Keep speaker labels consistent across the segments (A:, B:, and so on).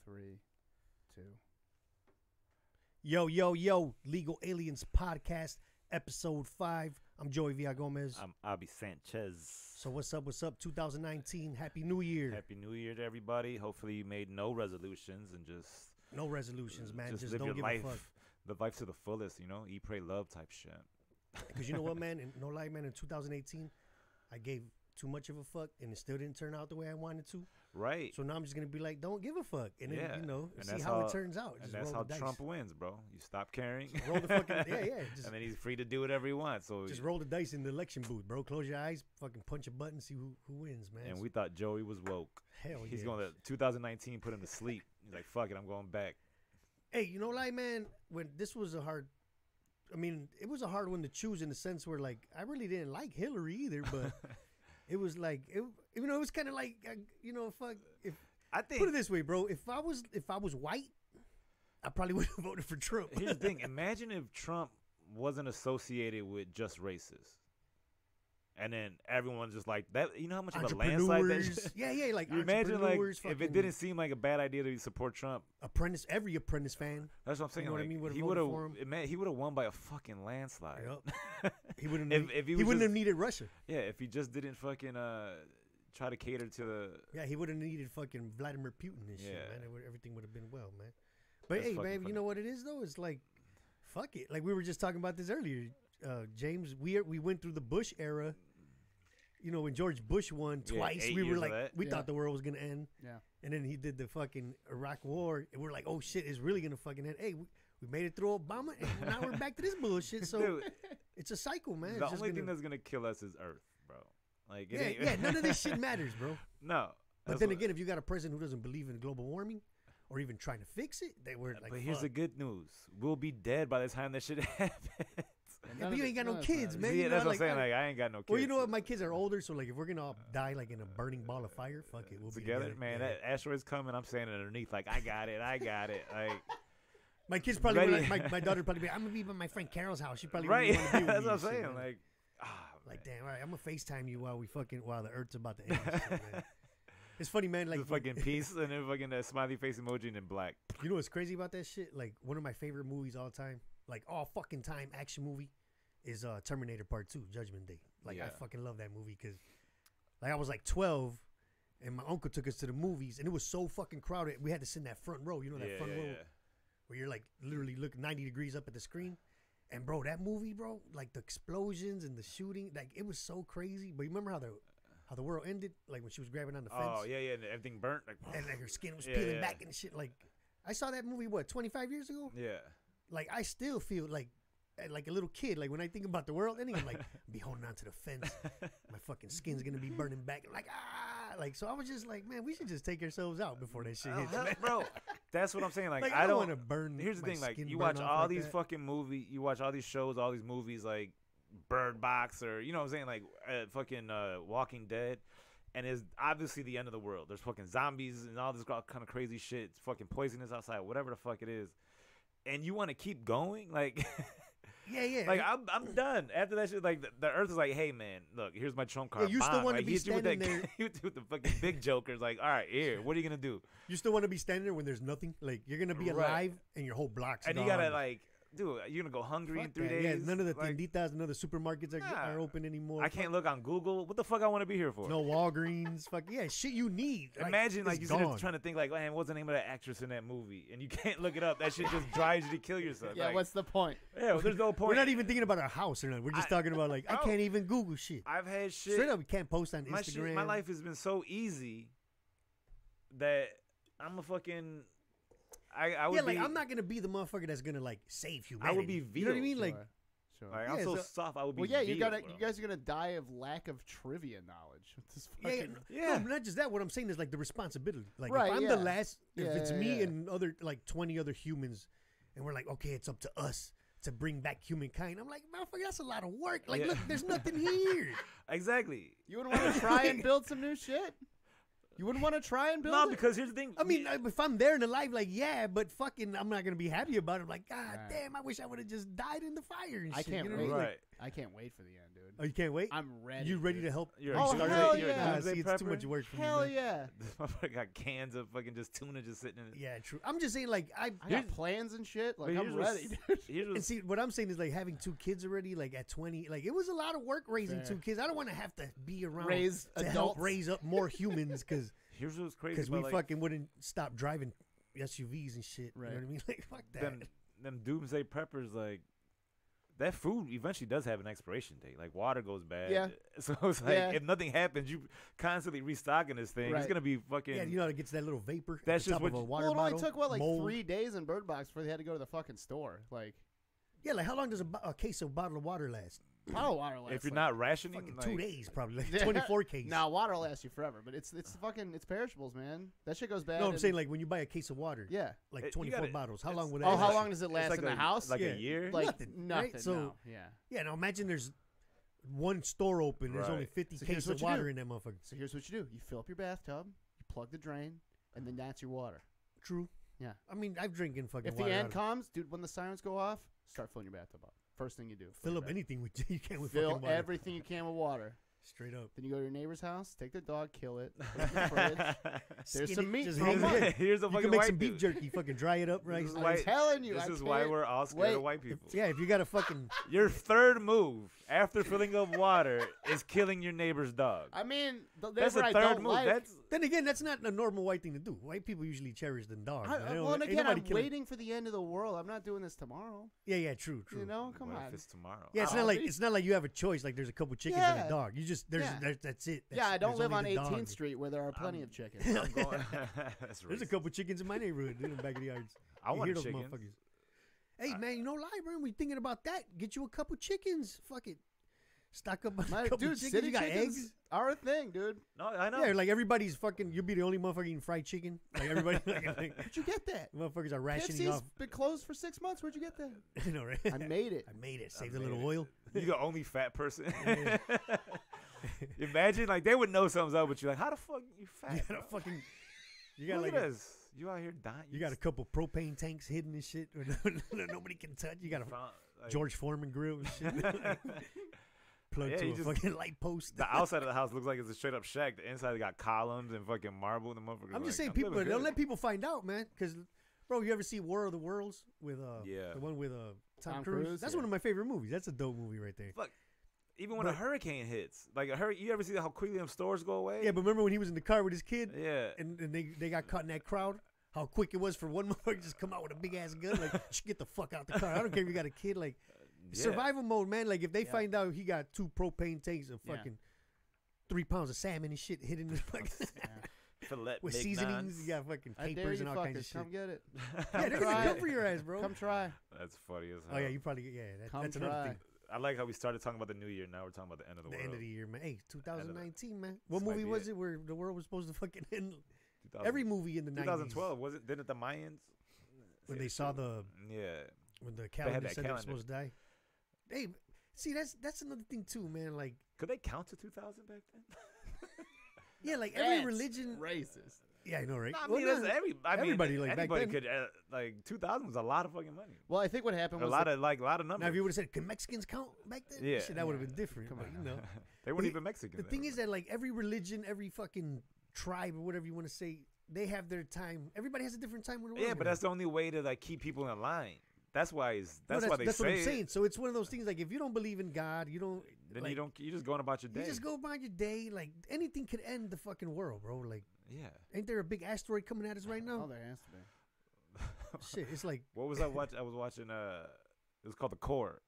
A: 3, 2.
B: Yo, Legal Aliens Podcast, Episode 5. I'm Joey Villagomez.
C: I'm Abi Sanchez.
B: So what's up, 2019. Happy New Year.
C: Happy New Year to everybody. Hopefully you made no resolutions and just...
B: No resolutions, man. Just
C: live
B: don't
C: your
B: give
C: life,
B: a fuck.
C: live life to the fullest, you know? Eat, pray, love type shit.
B: Because you know what, man? No lie, man. In 2018, I gave too much of a fuck, and it still didn't turn out the way I wanted to.
C: Right.
B: So now I'm just going to be like, don't give a fuck. And then, you know,
C: and
B: see how it turns out.
C: And that's how Trump wins, bro. You stop caring.
B: Just roll the fucking, yeah. Just,
C: and then he's free to do whatever he wants. So
B: just roll the dice in the election booth, bro. Close your eyes, fucking punch a button, see who wins, man.
C: And we thought Joey was woke.
B: Hell yeah.
C: He's going to 2019 put him to sleep. He's like, fuck it, I'm going back.
B: Hey, you know, like, man, when this was it was a hard one to choose in the sense where, like, I really didn't like Hillary either, but it was like, it was kind of like, fuck. Put it this way, bro. If I was white, I probably would have voted for Trump.
C: Here's the thing. Imagine if Trump wasn't associated with just racists. And then everyone's just like that. You know how much of a landslide that is?
B: Yeah, like
C: you imagine like if it didn't seem like a bad idea to support Trump.
B: Every Apprentice fan.
C: That's what I'm saying.
B: You know
C: like,
B: what I mean?
C: He would have won by a fucking landslide.
B: Yep. He wouldn't.
C: He
B: wouldn't have needed Russia.
C: Yeah, if he just didn't fucking try to cater to the.
B: Yeah, he would have needed fucking Vladimir Putin and shit, man. Everything would have been well, man. But hey, man, you know what it is though? It's like, fuck it. Like we were just talking about this earlier. James, we went through the Bush era. You know, when George Bush won twice, we were like, we thought the world was going to end. Yeah. And then he did the fucking Iraq war, and we're like, oh, shit, it's really going to fucking end. Hey, we made it through Obama, and now we're back to this bullshit. So it's a cycle, man.
C: The only thing that's going to kill us is Earth, bro. Like,
B: none of this shit matters, bro.
C: No.
B: But then again, if you got a president who doesn't believe in global warming or even trying to fix it, they were like,
C: but here's the good news. We'll be dead by the time that shit happens.
B: Yeah, but you ain't got no kids, man.
C: Yeah, that's what I'm saying. Like, I ain't got no kids.
B: Well, you know what? My kids are older, so like, if we're gonna all die like in a burning ball of fire, fuck it, we'll be together.
C: Man, that asteroid's coming. I'm standing underneath, like, I got it. Like,
B: my kids probably, my daughter probably be, I'm gonna be by my friend Carol's house. She probably
C: right.
B: Want to be with
C: that's
B: me
C: what I'm saying.
B: Shit, like, damn, all right, I'm gonna FaceTime you while the Earth's about to end. Shit, man. It's funny, man. Like
C: the fucking peace and then fucking that smiley face emoji and then black.
B: You know what's crazy about that shit? Like one of my favorite movies all time, like all fucking time action movie, is Terminator Part 2, Judgment Day. Like I fucking love that movie because, like, I was like 12, and my uncle took us to the movies, and it was so fucking crowded. We had to sit in that front row. You know that front row where you're like literally looking 90 degrees up at the screen. And bro, that movie, bro, like the explosions and the shooting, like it was so crazy. But you remember how the world ended, like when she was grabbing on the fence.
C: Oh yeah, and everything burnt, like,
B: and like her skin was peeling back and shit. Like I saw that movie 25 years ago.
C: Yeah. Like
B: I still feel like a little kid. Like when I think about the world ending, I'm like be holding on to the fence. My fucking skin's gonna be burning back. Like so I was just like, man, we should just take ourselves out before that shit hits,
C: bro. That's what I'm saying. Like
B: I don't want to burn.
C: Here's the thing, like you watch all these fucking movies, you watch all these shows, all these movies, like Bird Box or you know what I'm saying, like fucking Walking Dead, and it's obviously the end of the world. There's fucking zombies and all this kind of crazy shit. It's fucking poisonous outside, whatever the fuck it is, and you want to keep going, like.
B: Yeah.
C: Like I'm done after that shit. Like the Earth is like, hey man, look, here's my trump card.
B: Yeah, you still want to be standing there.
C: You with the fucking big jokers. Like, all right, here, what are you gonna do?
B: You still want to be standing there when there's nothing. Like you're gonna be alive and your whole block's
C: and
B: gone.
C: you gotta like. Dude, you're gonna go hungry in 3 days.
B: Yeah, none of the tienditas, none of the supermarkets are open anymore.
C: I can't look on Google. What the fuck I want to be here for?
B: No Walgreens. Fuck yeah, shit you need.
C: Imagine like you sitting trying to think like, man, what's the name of that actress in that movie? And you can't look it up. That shit just drives you to kill yourself.
A: Yeah,
C: like,
A: what's the point?
C: Yeah, well, there's no point.
B: We're not even thinking about our house or nothing. We're just talking about like I can't even Google shit.
C: I've had shit.
B: Straight up, we can't post on Instagram.
C: My life has been so easy that I'm a fucking. I would
B: I'm not gonna be the motherfucker that's gonna like save humanity.
C: I would be veal.
B: You know what I mean? Like,
A: sure.
C: Like, I'm so soft. I would be.
A: Well, yeah,
C: veal,
A: you guys are gonna die of lack of trivia knowledge. With this fucking,
B: No, not just that. What I'm saying is like the responsibility. Like if I'm the last, if it's me and other like 20 other humans, and we're like, okay, it's up to us to bring back humankind. I'm like, motherfucker, that's a lot of work. Like, look, there's nothing here.
C: Exactly.
A: You would want to try and build some new shit. You wouldn't want to try and build
C: No,
A: it?
C: because here's the thing.
B: I mean, if I'm there and alive, like, yeah, but fucking, I'm not gonna be happy about it. I'm like, God damn, I wish I would have just died in the fire and
A: I
B: shit.
A: can't
B: You know
A: wait.
B: what I mean?
C: Right.
A: I can't wait for the end, dude.
B: Oh, you can't wait?
A: I'm ready.
B: You ready
A: dude.
B: to help?
C: You're
A: Oh,
C: started
A: hell
C: it? You're a
A: yeah.
C: doomsday
B: See, it's too
C: prepper?
B: much work for
A: Hell
B: me. Man.
A: yeah.
C: This motherfucker got cans of fucking just tuna just sitting in it.
B: Yeah, true. I'm just saying, like,
A: I got plans and shit. Like,
C: But
A: I'm ready, dude.
C: Here's
B: and see, what I'm saying is, like, having 2 kids already, like, at 20, like, it was a lot of work raising
A: Fair.
B: 2 kids. I don't want to have to be around
A: Raise
B: to help
A: adults.
B: raise up more humans because
C: here's what's crazy.
B: we
C: about, like,
B: fucking wouldn't stop driving SUVs and shit.
A: Right.
B: You know what I mean? Like, fuck that.
C: them doomsday preppers, like, that food eventually does have an expiration date. Like, water goes bad.
A: Yeah.
C: So it's like,
A: Yeah.
C: if nothing happens, you constantly restocking this thing. It's
A: Right.
C: going to be fucking.
B: Yeah, you know how it gets that little vapor
C: That's
B: at the
C: just
B: top
C: what
B: of a
C: you-
B: water
A: Well, it
B: bottle.
A: only took, what, like
B: mold.
A: 3 days in Bird Box before they had to go to the fucking store. Like,
B: Yeah, like how long does a case of bottle of water last?
A: bottle water lasts.
C: if you're
A: like,
C: not rationing,
B: Fucking
C: like,
B: 2 days probably. Like
A: Yeah.
B: 24 cases.
A: Nah, water lasts you forever, but it's perishables, man. That shit goes bad.
B: No, I'm
A: in-
B: saying like when you buy a case of water,
A: yeah.
B: like
C: You
B: 24
C: gotta-
B: bottles. How
C: it's-
B: long would that
A: Oh, how
B: last?
A: long does it last
C: like
A: in the
C: a-
A: house?
C: Like
B: Yeah.
C: a year?
A: Like
B: Nothing,
A: nothing.
B: right? So-
A: no. Yeah.
B: Yeah, now imagine there's one store open. There's only
C: Right.
B: 50
A: So here's
B: cases
A: what
B: of
A: you
B: water
A: do.
B: in that motherfucker.
A: So here's what you do: you fill up your bathtub, you plug the drain, and then that's your water.
B: True.
A: Yeah.
B: I mean, I've drinking fucking
A: If the
B: water.
A: end
B: out of-
A: comes, dude, when the sirens go off, start filling your bathtub up. First thing you do.
B: fill
A: your
B: up
A: bath-
B: anything with you can with
A: Fill
B: fucking water.
A: everything you can with water.
B: Straight up.
A: Then you go to your neighbor's house, take their dog, kill it, put it in the fridge. There's
B: Skin
A: some
B: it,
A: meat
B: just
A: for
B: hang
A: a
B: it.
A: month.
B: Yeah.
C: Here's a
B: You
C: fucking
B: can make
C: white
B: some beef
C: dude.
B: jerky, fucking dry it up, right?
C: This is
A: I'm
C: why-
A: telling you,
C: This
A: I
C: is why
A: can't-
C: we're all scared of
A: wait.
C: white people.
B: Yeah, if you got a fucking
C: Your third move after filling up water is killing your neighbor's dog.
A: I mean, the
C: That's
A: neighbor
C: the
A: I
C: third
A: don't
C: move.
A: like.
C: That's
B: Then again, that's not a normal white thing to do. White people usually cherish the dog. man. They don't-
A: well, and
B: ain't
A: again,
B: nobody
A: I'm
B: killing-
A: waiting for the end of the world. I'm not doing this tomorrow.
B: Yeah, true.
A: You know, come
C: what
A: on.
C: if it's tomorrow?
B: Yeah, it's
A: Oh,
B: not like
A: see?
B: it's not like you have a choice. Like there's a couple chickens and
A: Yeah.
B: a dog. You just
A: Yeah.
B: that's it.
A: Yeah, I don't
B: there's
A: live on
B: only the
A: 18th
B: dog.
A: Street where there are plenty of chickens.
C: I'm going. That's
B: There's a
C: racist.
B: couple chickens in my neighborhood in the back of the yards.
C: I
B: You
C: want
B: hear
C: a
B: those
C: chicken.
B: motherfuckers. Hey man, you know, lie, bro. We thinking about that. Get you a couple chickens. Fuck it. Stock up on
A: My,
B: a couple
A: dude,
B: chickens.
A: city
B: You got
A: chickens
B: eggs.
A: are a thing, dude.
C: No, I know.
B: Yeah, like everybody's fucking. You'll be the only motherfucker eating fried chicken. Like everybody, like,
A: Where'd you get that?
B: motherfuckers are rationing
A: KFC's
B: off.
A: been closed for 6 months. Where'd you get that?
B: You know, right?
A: I made it.
B: I made it.
C: I
B: Saved a
C: made
B: little
C: it.
B: oil.
C: You the only fat person. Imagine like they would know something's up, but you're like, how the fuck you fat?
B: You got
C: bro?
B: a fucking. You got
C: Look
B: like
C: at
B: a,
C: this. You out here dying.
B: you got a couple propane tanks hidden and shit. Nobody can touch. You got a
C: found, like,
B: George Foreman grill and shit. Plugged
C: Yeah,
B: to
C: you
B: a
C: just-
B: fucking light post.
C: The outside of the house looks like it's a straight up shack. The inside got columns and fucking marble. And the motherfucker.
B: I'm just saying, people don't let people find out, man. Because, bro, you ever see War of the Worlds with
C: Yeah.
B: the one with Tom
A: Tom
B: Cruise?
A: Cruise,
B: That's
A: yeah.
B: one of my favorite movies. That's a dope movie right there.
C: Even when a
B: But-
C: hurricane hits, like a hurricane, you ever see how quickly them stores go away?
B: Yeah, but remember when he was in the car with his kid
C: Yeah.
B: and they got caught in that crowd? How quick it was for one motherfucker to just come out with a big ass gun, like get the fuck out the car. I don't care if you got a kid, like
C: Yeah.
B: survival mode, man. Like if they
A: Yeah.
B: find out he got 2 propane tanks and
A: Yeah.
B: fucking 3 pounds of salmon and shit hidden in his fucking
C: Filet
B: with
C: mignons.
B: seasonings, you got fucking
A: I dare
B: capers
A: you
B: and all kinds of
A: fuckers.
B: shit.
A: Come get it.
B: Yeah, they're
A: try
B: gonna
A: it.
B: come for your ass, bro.
A: Come try.
C: That's funny as hell.
B: Oh yeah, you probably
A: Come
B: that's another
A: try.
B: thing.
C: I like how we started talking about the new year. Now we're talking about the end of the
B: The
C: world.
B: end of the year, man. Hey, 2019, man. What
C: This might
B: movie
C: be
B: was
C: it.
B: it where the world was supposed to fucking end?
C: 2000
B: Every movie in the 90s
C: 2012 was it? Didn't it the Mayans?
B: when they saw the
C: Yeah.
B: when the
C: had
B: calendar
C: that
B: said they were
C: calendar.
B: supposed to die. Hey, see that's another thing too, man. Like
C: Could they count to 2000 back then?
B: yeah, like every
A: That's
B: religion.
A: racist.
B: Yeah, I know, right?
C: I
B: Well,
C: mean,
B: no,
C: that's
B: everybody, like, back
C: anybody
B: then.
C: could like 2000 was a lot of fucking money.
A: Well, I think what happened
C: A
A: was
C: lot of numbers.
B: now if you would have said, "Can Mexicans count back then?"
C: Yeah.
B: Shit, that would have been different.
A: Come
B: but,
A: on.
B: you know,
C: they weren't
B: The-
C: even Mexican.
B: the thing is that like every religion, every fucking tribe or whatever you want to say, they have their time. Everybody has a different time when the
C: yeah,
B: world
C: but that's the only way to like keep people in line. That's why it's
B: No,
C: that's why they
B: that's
C: say
B: what I'm
C: it.
B: saying. So it's one of those things like if you don't believe in God, you don't.
C: Then
B: like,
C: you just going about your day.
B: You just go about your day. Like anything could end the fucking world, bro. Like,
C: Yeah.
B: ain't there a big asteroid coming at us right
A: Oh,
B: now?
A: there has to be.
B: Shit, it's like
C: What was I watching? I was watching. It was called The Core.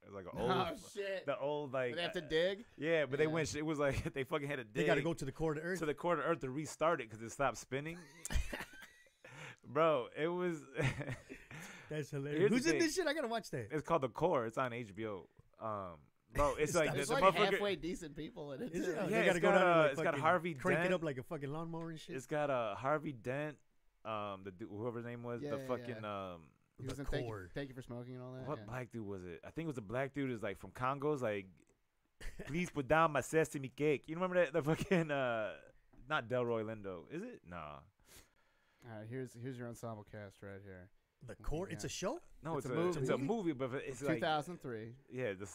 C: It was like an old.
A: Oh shit!
C: The old like.
A: They have to dig.
C: Yeah, but they
A: Yeah.
C: went. It was like they fucking had to dig.
B: they got to go to the core of the earth.
C: to the core of the earth to restart it because it stopped spinning. Bro, it was.
B: That's
C: Here's
B: hilarious.
C: the
B: Who's in
C: thing.
B: this shit? I gotta watch that.
C: It's called The Core. It's on HBO. Bro, it's like
A: There's
C: the
A: like
C: motherfucker.
A: halfway decent people in it.
B: Is
A: too.
B: it?
C: Yeah,
B: They
C: it's
B: gotta go
C: got,
B: down and, like,
C: it's got
B: fucking
C: Harvey
B: crank
C: Dent.
B: it up like a fucking lawnmower and shit.
C: It's got Harvey Dent. Whoever his name was,
A: Yeah,
C: the
A: yeah,
C: fucking
A: yeah. He was
B: The
A: in thank you,
B: Core.
A: thank you for smoking and all that.
C: what
A: yeah.
C: black dude was it? I think it was a black dude. Is like from Congo's like, please put down my sesame cake. You remember that the fucking not Delroy Lindo, is it? Nah.
A: All right, here's your ensemble cast right here.
B: The Court. It's a show.
C: No, it's
A: a
C: a movie, but it's like
A: 2003.
C: yeah, the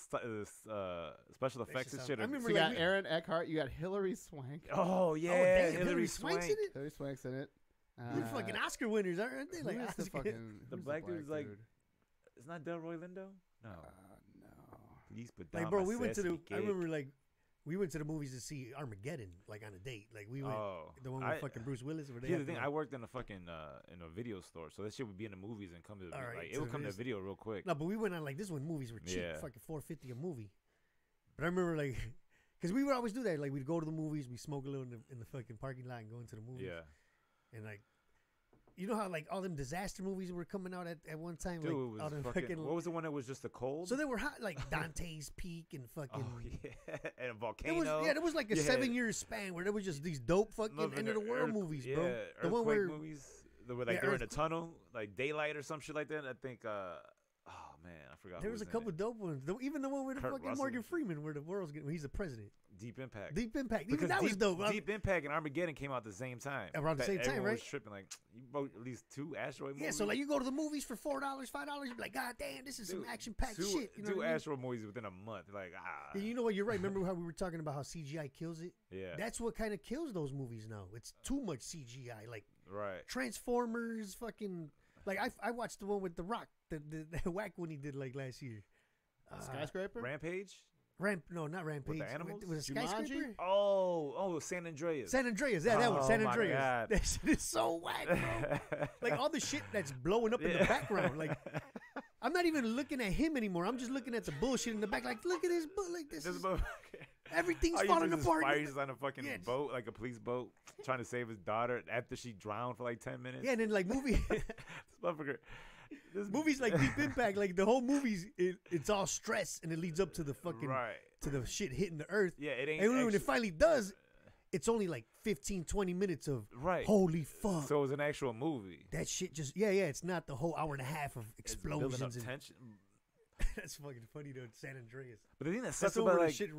C: special effects and shit.
B: I remember
A: So you
B: like
A: got Aaron Eckhart, you got Hilary Swank.
C: Oh yeah,
B: damn,
C: Hilary
B: Swank's
C: Swank.
B: in it.
A: Hilary Swank's in it.
B: They're fucking Oscar winners, aren't they? Like
A: who is the
B: Oscar-
A: fucking
C: The
A: who's
C: black dude's like,
A: dude?
C: it's not Delroy Lindo. No,
A: No.
C: please put
B: Like,
C: down
B: bro,
C: my
B: we went to the.
C: sassy
B: I
C: cake.
B: remember like. We went to the movies to see Armageddon, like on a date. Like we went, the one with fucking Bruce Willis. Where they
C: Here's the
B: had
C: thing:
B: the-
C: I worked in a fucking in a video store, so that shit would be in the movies and come to the
B: All right,
C: like
B: so
C: it would come to
B: there's-
C: video real quick.
B: No, but we went on like this when movies were cheap,
C: Yeah.
B: fucking $4.50 a movie. But I remember like, because we would always do that. Like we'd go to the movies, we smoke a little in the fucking parking lot and go into the movies.
C: Yeah,
B: And like, you know how like all them disaster movies were coming out at one time.
C: dude,
B: like,
C: it
B: all
C: was
B: them
C: fucking. What was the one that was just the cold?
B: So they were hot, like Dante's Peak and fucking.
C: oh yeah, and a
B: There
C: volcano.
B: was, there was like a
C: Yeah.
B: 7-year span where there was just these dope fucking end of the world movies, bro.
C: Yeah,
B: The one
C: earthquake
B: where
C: movies. Where like
B: Yeah,
C: they were in a tunnel, like daylight or some shit like that. I think. Oh man, I forgot.
B: there
C: who
B: was a
C: in
B: couple
C: it.
B: dope ones. Even the one with the
C: Kurt
B: fucking
C: Russell.
B: Morgan Freeman, where the world's getting, he's the president.
C: Deep Impact.
B: Deep Impact. Even
C: Because
B: that was dope.
C: Deep Impact and Armageddon came out at the same time.
B: Around the same time,
C: everyone
B: right?
C: Was tripping like you wrote at least 2 asteroid
B: Yeah,
C: movies.
B: so like you go to the movies for $4, $5, you be like, God damn, this is some
C: Dude,
B: action packed
C: two,
B: shit. You know
C: two
B: what I mean?
C: asteroid movies within a month. Like
B: And you know what? You're right. Remember how we were talking about how CGI kills it?
C: yeah,
B: That's what kind of kills those movies now. It's too much CGI. Like
C: right.
B: Transformers, fucking. Like I watched the one with The Rock, the whack one he did like last year.
A: Skyscraper?
C: Rampage.
B: No, not Rampage.
C: animals?
B: Was it
A: Jumanji?
B: Skyscraper?
C: Oh, San Andreas.
B: San Andreas, yeah, that one,
C: Oh,
B: San
C: my
B: Andreas.
C: God.
B: That shit is so whack, bro. Like all the shit that's blowing up in the
C: Yeah.
B: background. Like I'm not even looking at him anymore. I'm just looking at the bullshit in the back. Like, look at this, like this.
C: This
B: Is,
C: motherfucker-
B: everything's
C: All you
B: falling
C: do is
B: apart.
C: Fires on a fucking
B: Yeah.
C: boat, like a police boat, trying to save his daughter after she drowned for like 10 minutes.
B: Yeah, and then like movie.
C: This motherfucker. This
B: movies like Deep Impact, like the whole movie's it's all stress and it leads up to the fucking
C: right.
B: to the shit hitting the earth.
C: Yeah, it ain't.
B: And when it
C: actu-
B: finally does, it's only like 15-20 minutes of
C: right.
B: holy fuck.
C: So it was an actual movie.
B: That shit just it's not the whole hour and a half of
C: It's building up
B: explosions. And,
C: tension.
B: that's fucking funny though. San Andreas.
C: But the thing that
B: That's
C: sucks
B: over
C: about
B: the
C: like
B: shit.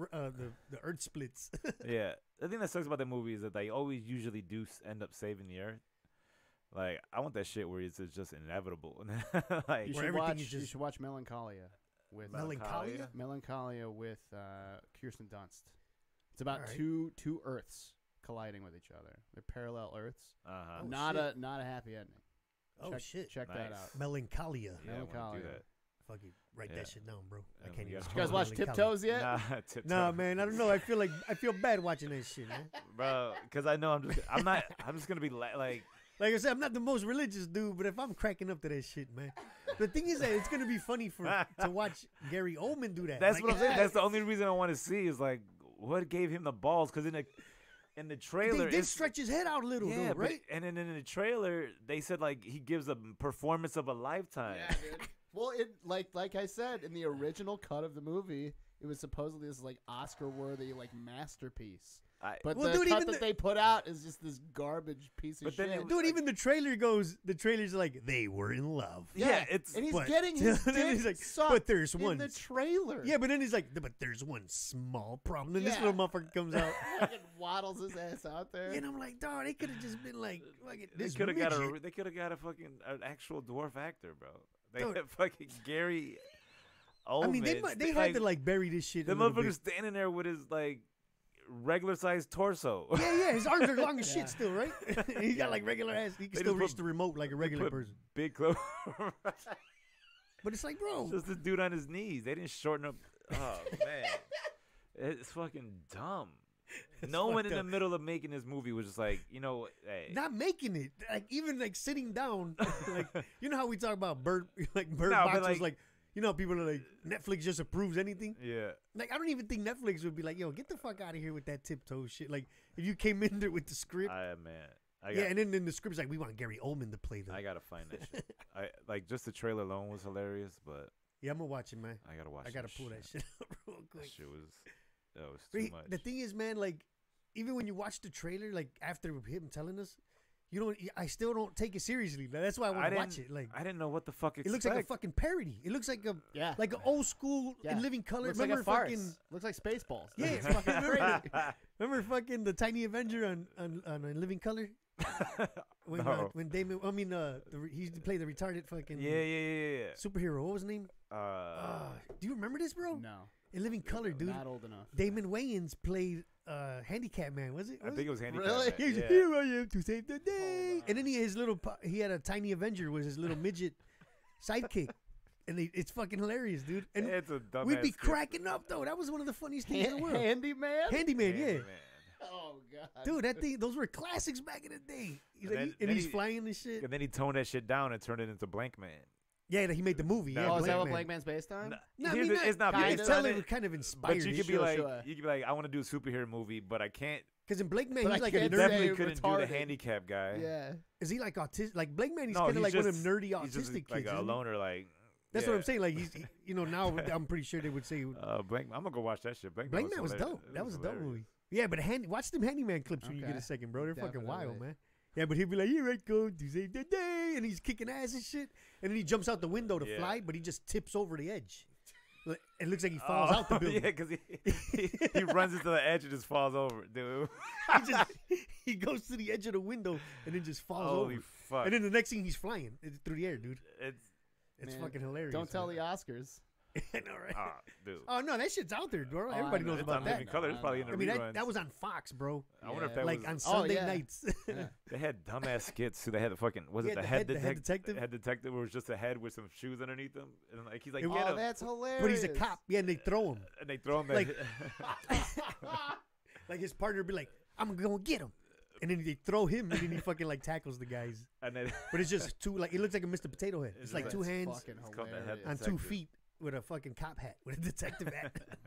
B: The earth splits.
C: yeah, the thing that sucks about the movie is that they always usually do end up saving the earth. Like I want that shit where it's just inevitable. Like
A: You
B: Where
A: should,
B: everything
A: watch,
B: is
A: you
B: just-
A: should watch Melancholia with
B: Melancholia?
A: Melancholia with Kirsten Dunst. It's about
B: All right.
A: two Earths colliding with each other. They're parallel Earths.
C: uh-huh.
B: Oh,
A: not
B: shit.
A: a happy ending.
B: Oh
A: check,
B: shit.
A: Check that
C: Nice.
A: out.
B: Melancholia.
C: Yeah, I wanna
A: Melancholia.
C: do that.
B: Fucking write
C: Yeah.
B: that shit down, bro. I
C: Yeah,
B: can't
C: we
B: even.
C: gotta-
A: You guys watch
B: Melancholia.
A: TipToes yet?
C: Nah,
B: Nah, man, I don't know. I feel bad watching that shit, man.
C: bro. Because I know I'm just gonna be like.
B: Like I said, I'm not the most religious dude, but if I'm cracking up to that shit, man. The thing is that it's gonna be funny to watch Gary Oldman do that.
C: That's
B: Like,
C: what I'm saying. That's the only reason I want to see is like what gave him the balls. Because in the trailer,
B: They did stretch his head out a little,
C: yeah,
B: though,
C: but-
B: right?
C: and then in the trailer, they said like he gives a performance of a lifetime.
A: Yeah, dude. Well, it like I said in the original cut of the movie, it was supposedly this like Oscar-worthy like masterpiece. But
B: Well,
A: the
B: dude,
A: cut
B: even
A: that they put out is just this garbage piece of
C: But then
A: shit.
C: it-
B: Dude, even the trailer's like, they were in love.
C: Yeah, it's
A: and he's
B: but-
A: getting his
B: then
A: dick
B: he's like,
A: sucked
B: but there's
A: in
B: one.
A: the trailer.
B: Yeah, but then he's like, but there's one small problem. And this
A: Yeah.
B: little motherfucker comes out.
A: Fucking waddles his ass out there.
B: And I'm like, dog, they could have just been like,
C: they
B: this
C: could have got
B: midget.
C: they could have got a fucking an actual dwarf actor, bro. They
B: Dude.
C: had fucking Gary Oldman.
B: I mean, they had to like bury this shit.
C: the
B: a little
C: motherfucker
B: bit.
C: standing there with his like regular sized torso.
B: Yeah, his arms are long as
A: Yeah.
B: shit still, right? He got like regular ass. He can
C: They
B: still
C: just
B: reach
C: put-
B: the remote like a
C: They
B: regular
C: put
B: person.
C: Big clothes.
B: But it's like, bro,
C: Just the dude on his knees. They didn't shorten up. Oh man, it's fucking dumb. No one in
B: fucked
C: the
B: up.
C: middle of making this movie was just like, you know, hey,
B: not making it. Like even like sitting down, like you know how we talk about Bird
C: No,
B: Box
C: but,
B: was
C: like-
B: like, you know, people are like Netflix just approves anything.
C: yeah.
B: Like I don't even think Netflix would be like, yo, get the fuck out of here with that TipToes shit. Like if you came in there with the script,
C: Man,
B: yeah, and then in the script's like, we want Gary Oldman to play them.
C: I gotta find that shit. I like just the trailer alone was hilarious, but
B: Yeah, I'm gonna watch it, man.
C: I gotta watch.
B: I gotta
C: that
B: pull that shit up real
C: That
B: quick.
C: shit was
B: But
C: too much.
B: the thing is, man, like even when you watch the trailer, like after him telling us, You don't. I still don't take it seriously. That's why I want to watch it. Like
C: I didn't know what the fuck.
B: It looks like a fucking parody. It looks like a like an old school in living color.
A: Looks
B: remember
A: like a farce. Looks like Spaceballs.
B: Yeah, it's fucking crazy. Remember fucking the Tiny Avenger on Living Color? When Damon, he used to play the retarded fucking superhero. What was his name? Do you remember this, bro?
A: No.
B: In Living Color, dude.
A: Not old enough.
B: Damon Wayans played Handicap Man, was it?
C: I think it was Handicap
A: really?
C: Man.
B: He was here I am to save the day. And then he had a Tiny Avenger was his little midget sidekick. And it's fucking hilarious, dude. And
C: it's a dumbass
B: we'd be cracking up, though. That was one of the funniest things in the world.
A: Handyman?
B: Handyman, yeah.
A: Oh, God.
B: Dude, that thing, those were classics back in the day. He's flying and shit.
C: And then he toned that shit down and turned it into Blank Man.
B: Yeah, he made the movie.
C: No,
B: Yeah,
A: is that what Blank Man's based on?
B: No,
C: it's not
B: kind
C: based
B: of.
C: on
B: It was
C: it.
B: kind of inspired.
C: But you
B: it.
C: could be like, I want to do a superhero movie, but I can't.
B: Because in Blank Man,
A: But
B: he's
A: I
B: like a
A: can't
B: nerd.
C: Definitely
A: say
C: couldn't
A: retarded.
C: do the handicap guy.
A: Yeah.
B: Is he like autistic? Like Blank Man, he's
C: No,
B: kind of like
C: just,
B: one of them nerdy
C: he's just
B: autistic
C: like
B: kids.
C: a
B: isn't he?
C: loner, like.
B: That's what I'm saying. Like now I'm pretty sure they would say.
C: Blank. I'm gonna go watch that shit.
B: Blank Man was dope. That was a dope movie. Yeah, but watch them Handyman clips when you get a second, bro. They're fucking wild, man. Yeah, but he'd be like, "Here I go to save the day," and he's kicking ass and shit. And then he jumps out the window to fly, but he just tips over the edge. It looks like he falls out the building.
C: Yeah, because he runs into the edge and just falls over, dude.
B: he goes to the edge of the window and then just falls
C: Holy
B: over.
C: fuck!
B: And then the next thing he's flying through the air, dude. It's
A: Man,
B: fucking hilarious.
A: Don't tell the Oscars.
B: I know, right?
C: Dude.
B: Oh no, that shit's out there, bro. Everybody knows about that.
C: Living Color. It's probably in the reruns.
B: That was on Fox, bro.
C: I wonder if that
B: like
C: was
B: on Sunday nights.
C: They had dumbass skits. So they had the fucking the head detective? Head detective was just a head with some shoes underneath him, and like he's like, get him.
A: That's hilarious.
B: But he's a cop. Yeah, and they throw him.
C: And they throw him
B: like, like his partner would be like, "I'm gonna get him." And then they throw him, and then he fucking like tackles the guys.
C: And then,
B: but it's just two, like it looks like a Mr. Potato Head. It's like two hands on 2 feet with a fucking cop hat, with a detective hat.
A: Oh my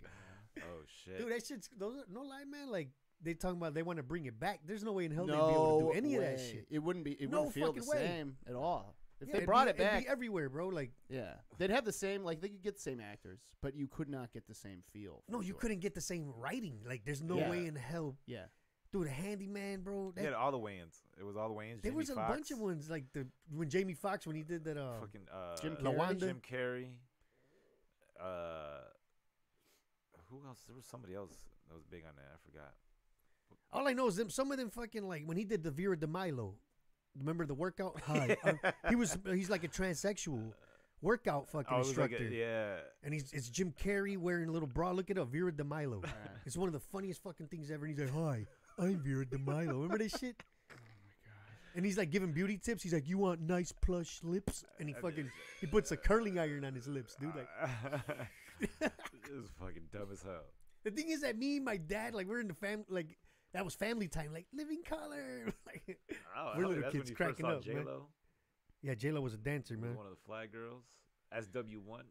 A: god!
C: Oh shit,
B: dude, that shit's no lie, man. Like they talking about they want to bring it back. There's no way in hell they'd be able to do any of that shit.
A: It wouldn't be. It wouldn't feel the same at all. If they
B: it'd
A: brought it back,
B: it'd be everywhere, bro. Like
A: they'd have the same. Like they could get the same actors, but you could not get the same feel.
B: No, you couldn't get the same writing. Like there's no way in hell.
A: Yeah.
B: Dude, the Handyman, bro.
C: Yeah, all the Wayans. It was all the Wayans.
B: There was a bunch of ones like when Jamie Foxx when he did that.
C: Fucking
A: Jim
C: Carrey. Who else? There was somebody else that was big on that. I forgot.
B: All I know is some of them fucking like when he did the Vera DeMilo. Remember the workout? Hi, he's like a transsexual workout fucking instructor.
C: Like
B: and it's Jim Carrey wearing a little bra. Look it up, Vera DeMilo. It's one of the funniest fucking things ever. And he's like, "Hi, I'm Vera DeMilo." Remember this shit? Oh my god! And he's like giving beauty tips. He's like, "You want nice plush lips?" And he puts a curling iron on his lips, dude. Like,
C: it was fucking dumb as hell.
B: The thing is that me and my dad, like, we're in the family, like. That was family time, like Living Color. Like, we're little kids cracking up, man. Yeah, J-Lo was a dancer, man.
C: One of the flag girls. SW1.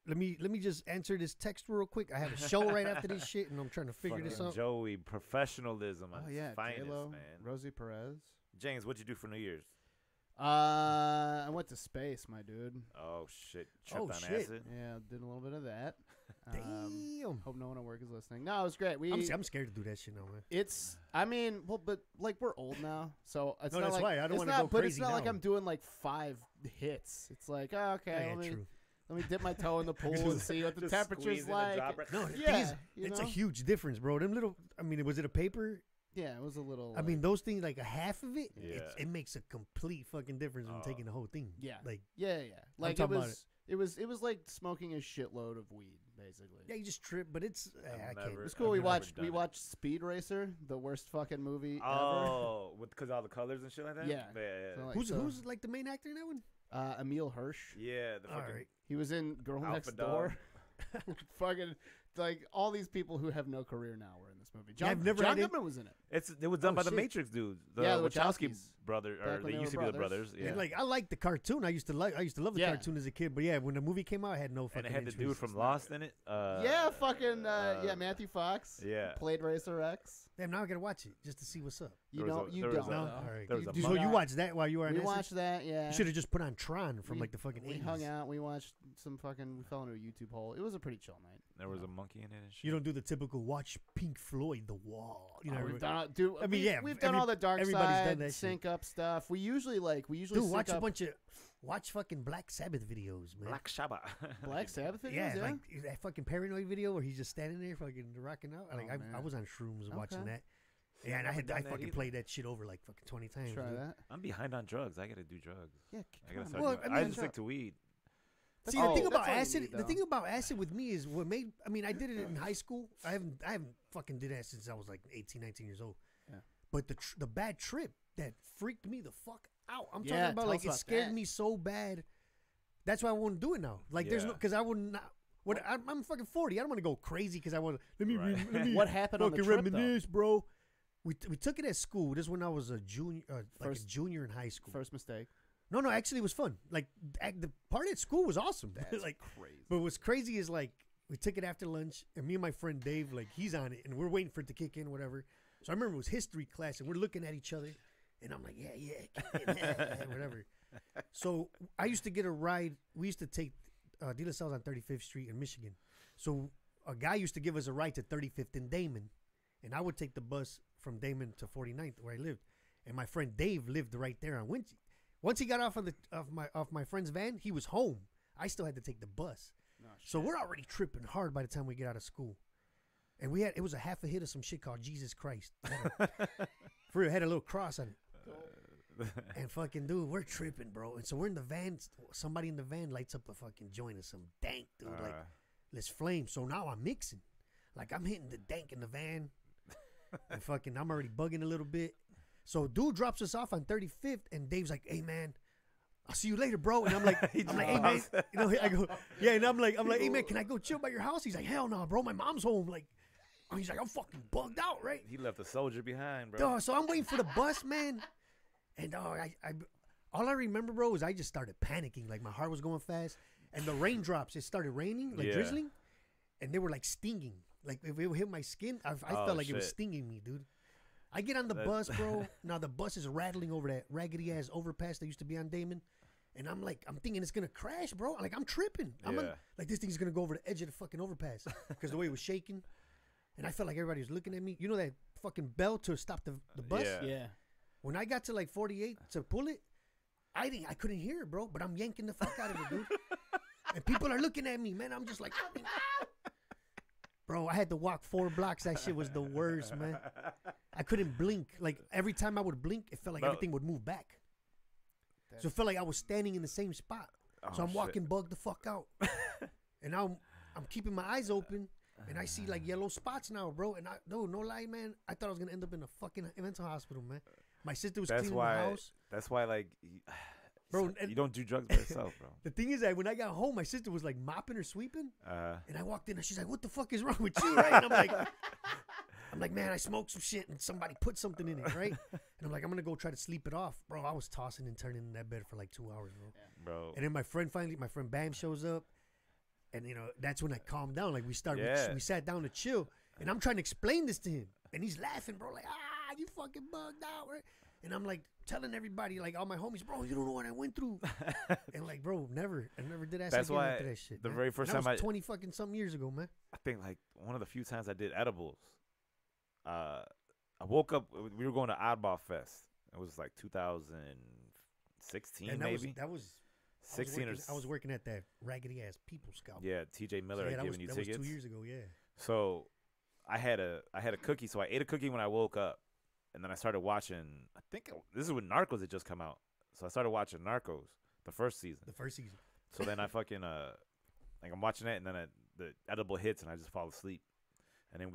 B: Let me just answer this text real quick. I have a show right after this shit, and I'm trying to figure this out.
C: Joey, professionalism. Finest,
A: J-Lo,
C: man.
A: Rosie Perez.
C: James, what'd you do for New Year's?
A: I went to space, my dude.
C: Oh shit! Tripped on acid.
A: Yeah, did a little bit of that.
B: Damn.
A: Hope no one at work is listening. No, it was great.
B: I'm scared to do that shit now, man.
A: It's. I mean, well, but like we're old now, so it's not
B: that's
A: like
B: why I don't want to go crazy.
A: But it's not
B: now.
A: like I'm doing like 5 hits. It's like okay, let me dip my toe in the pool and see what the temperature's like.
B: No, it's a huge difference, bro. Them little. I mean, was it a paper?
A: Yeah, it was a little.
B: I mean, those things, like a half of it, it makes a complete fucking difference when taking the whole thing.
A: Yeah,
B: like
A: like it was like smoking a shitload of weed, basically.
B: Yeah, you just trip, but it's I can't.
A: It was cool. We watched Speed Racer, the worst fucking movie ever.
C: Oh, because all the colors and shit like that.
A: Yeah.
C: So
B: like, who's like the main actor in that one?
A: Emil Hirsch.
C: Yeah, the fucking.
A: He was in Girl
C: Alpha
A: Next
C: Dog.
A: Door. Fucking like all these people who have no career now were in this movie.
B: John
A: Goodman was in it.
C: It was done by the Matrix dudes. The Wachowski brothers, or they used to be the brothers. Yeah.
B: And like I liked the cartoon. I used to love the cartoon as a kid. But yeah, when the movie came out, I had no fucking.
C: And it had the dude from Lost in it.
A: Matthew Fox.
C: Yeah,
A: played Racer X.
B: Damn, now I gotta watch it just to see what's up.
A: You don't. No?
B: All right. So you watched that while you were on.
A: We watched that. Yeah.
B: You should have just put on Tron from like the fucking 80s.
A: We hung out. We watched some fucking. We fell into a YouTube hole. It was a pretty chill night.
C: There was a monkey in it and shit.
B: You don't do the typical watch Pink Floyd, The Wall. You know,
A: we've done Dude,
B: I mean,
A: we've done all the dark
B: everybody's
A: side,
B: done that
A: sync up stuff. We usually
B: Dude,
A: sync
B: watch fucking Black Sabbath videos, man.
C: Black Sabbath.
A: Black Sabbath videos.
B: Yeah,
A: Yeah,
B: like that fucking Paranoid video where he's just standing there fucking rocking out. Like
A: man.
B: I was on shrooms watching that.
C: See,
B: Yeah, and
C: never
B: I
C: done that
B: fucking
C: either.
B: played that shit over like fucking 20 times.
A: try
B: dude.
A: that.
C: I'm behind on drugs. I gotta do drugs.
A: Yeah,
C: I gotta
A: come
C: start
A: on.
B: Well,
C: doing-
B: I
C: I
B: mean,
C: just stick to weed.
B: See, the thing
A: that's
B: about
A: all you
B: acid,
A: need,
B: the
A: though.
B: thing about acid with me is what made. I mean, I did it in high school. I haven't fucking did acid since I was like 18, 19 years old.
A: Yeah.
B: But the bad trip that freaked me the fuck out. I'm
A: Yeah,
B: talking about
A: tell
B: like
A: us
B: it
A: about
B: scared
A: that.
B: me so bad. That's why I won't do it now. Like there's no
C: Yeah.
B: because I would not. What I'm fucking 40. I don't want to go crazy because I want to.
C: Right.
B: Let me
A: What happened on the
B: fucking
A: trip, though?
B: reminisce, bro. We took it at school. This is when I was a junior, like a junior in high school.
A: First mistake.
B: No, actually, it was fun. Like the party at school was awesome.
A: That's
B: like
A: crazy.
B: but what's crazy is like we took it after lunch, and me and my friend Dave, like he's on it, and we're waiting for it to kick in, whatever. So I remember it was history class, and we're looking at each other, and I'm like, yeah, whatever. So I used to get a ride. We used to take De La Salle's on 35th Street in Michigan. So a guy used to give us a ride to 35th in Damon, and I would take the bus from Damon to 49th where I lived, and my friend Dave lived right there on Winchie. Once he got off of my friend's van, he was home. I still had to take the bus. So we're already tripping hard by the time we get out of school. And it was a half a hit of some shit called Jesus Christ. For it had a little cross on it. And fucking dude, we're tripping, bro. And so we're in the van. Somebody in the van lights up a fucking joint of some dank, dude. Like, let's flame. So now I'm mixing. Like I'm hitting the dank in the van. And fucking I'm already bugging a little bit. So dude drops us off on 35th, and Dave's like, "Hey man, I'll see you later, bro." And I'm like, "Hey man," you know, I go, "Yeah," and I'm like, "Hey man, can I go chill by your house?" He's like, "Hell no, bro, my mom's home." Like, he's like, "I'm fucking bugged out, right?"
C: He left a soldier behind, bro.
B: Dog, so I'm waiting for the bus, man, and I all I remember, bro, is I just started panicking. Like my heart was going fast, and the raindrops. It started raining, like drizzling, and they were like stinging. Like if it hit my skin, I felt like it was stinging me, dude. I get on the bus, bro. Now the bus is rattling over that raggedy ass overpass that used to be on Damon, and I'm thinking it's gonna crash, bro. Like I'm tripping. Like this thing's gonna go over the edge of the fucking overpass because the way it was shaking, and I felt like everybody was looking at me. You know that fucking bell to stop the bus?
A: Yeah.
B: When I got to like 48 to pull it, I couldn't hear it, bro. But I'm yanking the fuck out of it, dude. And people are looking at me, man. I'm just like, bro, I had to walk 4 blocks. That shit was the worst, man. I couldn't blink. Like every time I would blink, it felt like everything would move back. So it felt like I was standing in the same spot. So I'm walking bugged the fuck out. And now I'm keeping my eyes open, and I see like yellow spots now, bro. And no lie, man. I thought I was gonna end up in a fucking mental hospital, man. My sister was cleaning the house.
C: That's why, like,
B: bro,
C: you don't do drugs by yourself, bro.
B: The thing is that when I got home, my sister was like mopping or sweeping, and I walked in, and she's like, "What the fuck is wrong with you?" Right? And I'm like, man, I smoked some shit, and somebody put something in it, right? And I'm like, I'm gonna go try to sleep it off, bro. I was tossing and turning in that bed for like 2 hours, bro.
C: Yeah. Bro.
B: And then my friend Bam shows up, and you know that's when I calmed down. Like we sat down to chill, and I'm trying to explain this to him, and he's laughing, bro. Like, you fucking bugged out, right? And I'm like telling everybody, like all my homies, bro, you don't know what I went through. And like, bro, I never did acid again after that shit.
C: The
B: man.
C: very first
B: and
C: time
B: that was 20 fucking something years ago, man.
C: I think like one of the few times I did edibles. I woke up. We were going to Oddball Fest. It was like 2016, maybe.
B: That was
C: 16
B: I was working at that raggedy ass People Scout.
C: Yeah, TJ Miller had given you tickets.
B: That was 2 years ago. Yeah.
C: So I had a cookie. So I ate a cookie when I woke up, and then I started watching. I think this is when Narcos had just come out. So I started watching Narcos, the first season. So then I fucking like I'm watching it, and then the edible hits, and I just fall asleep. And then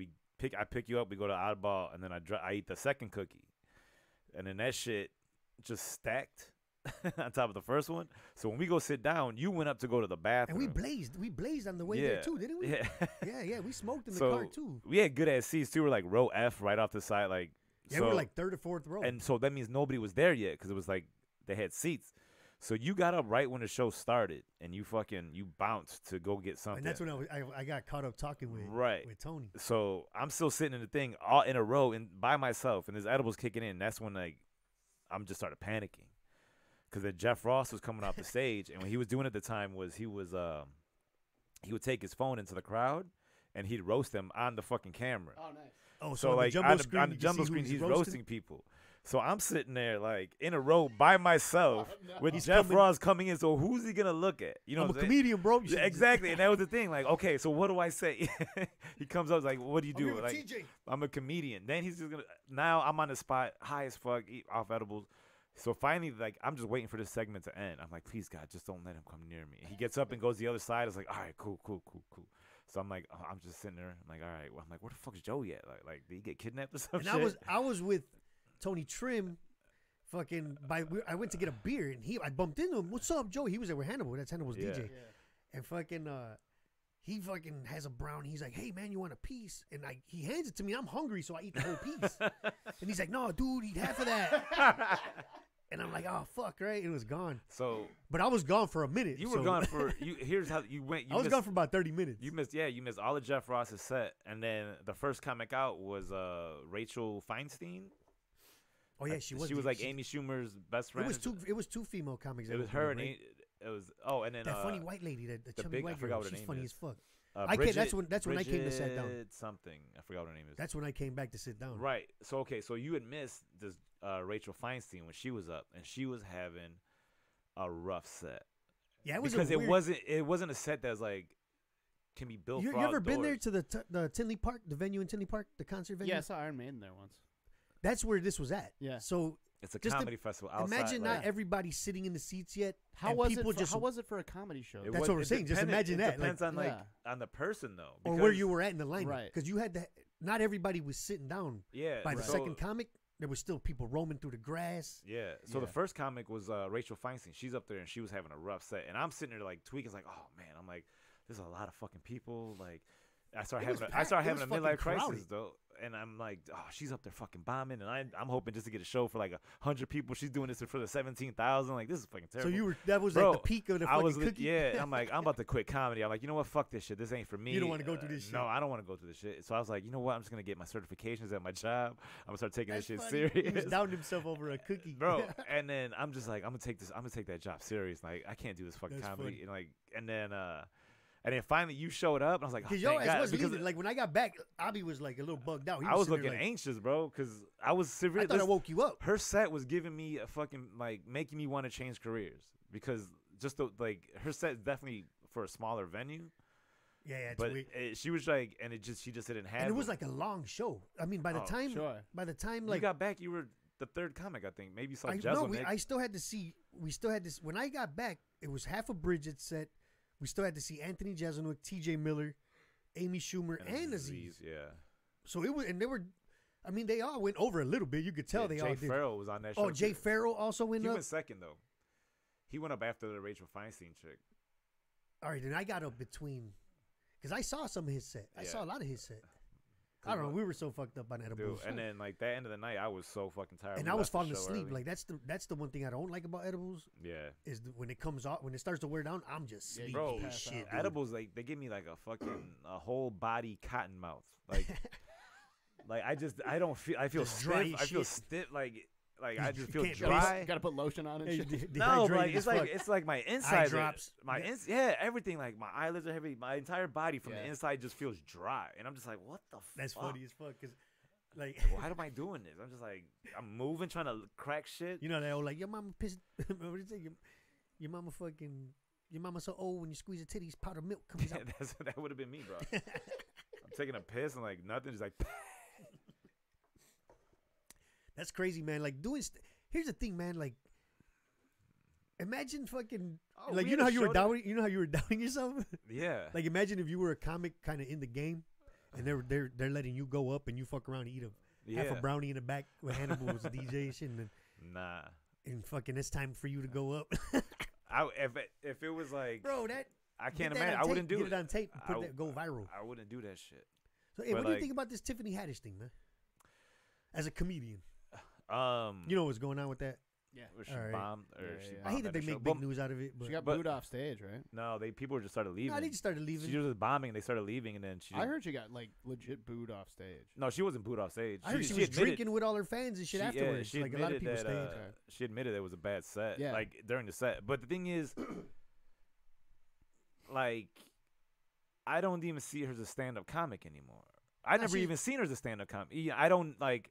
C: I pick you up, we go to Oddball, and then I eat the second cookie, and then that shit just stacked on top of the first one. So when we go sit down, you went up to go to the bathroom,
B: and we blazed on the way there too, didn't we? Yeah, we smoked in the car too.
C: We had good ass seats too. We're like row F right off the side, like
B: we were like 3rd or 4th row,
C: and so that means nobody was there yet because it was like they had seats. So you got up right when the show started, and you bounced to go get something.
B: And that's when I got caught up talking with Tony.
C: So I'm still sitting in the thing all in a row and by myself, and this edible's kicking in. That's when like I'm just started panicking because then Jeff Ross was coming off the stage, and what he was doing at the time was he would take his phone into the crowd and he'd roast them on the fucking camera.
A: Oh, nice.
B: Oh,
C: so
B: on
C: like
B: the
C: on
B: jumbo
C: the jumbo
B: screen,
C: screen, he's
B: roasting
C: roasting people. So I'm sitting there like in a row by myself with
B: He's
C: Jeff
B: coming-
C: Ross coming in. So who's he gonna look at? You know,
B: I'm a
C: what I'm saying?
B: comedian, bro. You
C: Yeah,
B: should-
C: exactly, and that was the thing. Like, okay, so what do I say? He comes up like, "What do you
B: I'm here
C: do?"
B: with
C: Like,
B: TJ.
C: I'm a comedian. Then he's just gonna. Now I'm on the spot, high as fuck, eat off edibles. So finally, like, I'm just waiting for this segment to end. I'm like, please God, just don't let him come near me. He gets up and goes the other side. It's like, all right, cool. So I'm like, I'm just sitting there. I'm like, all right. Well, I'm like, where the fuck's Joey at? Like, did he get kidnapped or something?
B: And I was with Tony Trim. Fucking I went to get a beer and I bumped into him. What's up, Joey? He was there with Hannibal. That's Hannibal's DJ.
A: Yeah.
B: And fucking he fucking has a brownie. He's like, hey man, you want a piece? And he hands it to me. I'm hungry, so I eat the whole piece. And he's like, no, dude, eat half of that. And I'm like, oh fuck, right? It was gone.
C: So,
B: but I was gone for a minute.
C: You were gone for Here's how you went.
B: I was gone for about 30 minutes.
C: You missed all of Jeff Ross's set, and then the first comic out was Rachel Feinstein.
B: Oh yeah, she was.
C: She was like Amy Schumer's best friend.
B: It was two female comics.
C: It was her and
B: right?
C: it was and then
B: that funny white lady, the chubby white girl. She's funny as fuck. That's when I came to sit down.
C: Something I forgot what her name is.
B: That's when I came back to sit down.
C: Right. So so you had missed this Rachel Feinstein when she was up, and she was having a rough set.
B: Yeah, it was
C: because it wasn't a set that's like can be built.
B: You
C: for
B: ever
C: outdoors.
B: been there to the Tinley Park, the venue in Tinley Park, the concert venue?
A: Yeah, I saw Iron Maiden there once.
B: That's where this was at.
A: Yeah.
B: So
C: it's a comedy festival outside.
B: Imagine
C: like,
B: not everybody sitting in the seats yet.
A: How was it for a comedy show?
B: That's what we're saying. Just imagine that.
C: It depends on the person though,
B: or where you were at in the lineup.
A: Right.
B: Because you had to. Not everybody was sitting down.
C: Yeah.
B: By the second comic, there was still people roaming through the grass.
C: Yeah. So the first comic was Rachel Feinstein. She's up there and she was having a rough set, and I'm sitting there like tweaking. It's like, oh man, I'm like, there's a lot of fucking people. Like, I started having a midlife crisis though. And I'm like, oh, she's up there fucking bombing, and I'm hoping just to get a show for like 100 people. She's doing this for the 17,000. Like, this is fucking terrible.
B: So that was like the peak of the fucking cookie.
C: Yeah, I'm like, I'm about to quit comedy. I'm like, you know what? Fuck this shit. This ain't for me.
B: You don't want to go through this shit.
C: No, I don't want to go through this shit. So I was like, you know what? I'm just gonna get my certifications at my job. I'm gonna start taking this shit serious.
B: He was down himself over a cookie,
C: bro. And then I'm just like, I'm gonna take that job serious. Like, I can't do this fucking comedy. And then finally you showed up, and I was like, oh,
B: your ass was leaving. Like when I got back, Abby was like a little bugged out.
C: I was looking anxious, bro, because I was severe.
B: I thought I woke you up.
C: Her set was giving me a fucking making me want to change careers because just her set is definitely for a smaller venue.
B: Yeah, it's
C: but
B: weird.
C: She was like, and she just didn't have.
B: And it was like a long show. I mean, by the time
C: you got back, you were the third comic, I think. Maybe you saw
B: I still had to see. We still had this. When I got back, it was half of Bridget's set. We still had to see Anthony Jeselnik, T.J. Miller, Amy Schumer, and Aziz.
C: Yeah.
B: So it was, and they all went over a little bit. You could tell they all did.
C: Jay Farrell was on that show.
B: Oh, Jay Farrell also went up?
C: He went second, though. He went up after the Rachel Feinstein chick.
B: All right, then I got up between, because I saw some of his set. I saw a lot of his set. I don't know. We were so fucked up on edibles.
C: Dude, and then that end of the night, I was so fucking tired.
B: And I was falling asleep. Like that's the one thing I don't like about edibles.
C: Yeah. Is
B: when it comes off, when it starts to wear down, I'm just sleepy.
C: Bro,
B: shit.
C: Edibles, they give me like a whole body cotton mouth. Like, I feel stiff. I feel stiff. Like I just feel dry.
A: You gotta put lotion on and shit.
C: No, like it's like my inside
B: eye drops.
C: Everything. Like my eyelids are heavy. My entire body from the inside just feels dry, and I'm just like, what the fuck?
B: That's funny as fuck. Cause
C: why am I doing this? I'm just like, I'm moving, trying to crack shit.
B: You know that old like your mama pissed. What do you say? Your mama fucking. Your mama's so old when you squeeze her titties, powder milk comes out.
C: That would have been me, bro. I'm taking a piss and like nothing, just like.
B: That's crazy, man. Like here's the thing, man. Like, imagine fucking like you know how you were doubting yourself.
C: Yeah.
B: Like imagine if you were a comic kind of in the game, and they're letting you go up and you fuck around and eat half a brownie in the back with Hannibal was a DJ and shit. And
C: nah.
B: And fucking it's time for you to go up.
C: If it was like,
B: bro, that
C: I can't imagine. I wouldn't do
B: it on tape. And go viral.
C: I wouldn't do that shit.
B: So, hey, what do you think about this Tiffany Haddish thing, man? As a comedian. You know what's going on with that?
C: Yeah. She bombed.
B: I hate that they make big news out of it. But
A: she got booed off stage, right?
C: No, people just started leaving.
B: No, they just started leaving.
C: She was bombing. They started leaving, and then
A: I heard she got like legit booed off stage.
C: No, she wasn't booed off stage.
B: I heard she was drinking with all her fans and shit afterwards.
C: She
B: like a lot of people stayed.
C: She admitted it was a bad set.
A: Yeah.
C: Like during the set. But the thing is, like, I don't even see her as a stand-up comic anymore. I never even seen her as a stand-up comic. I don't like.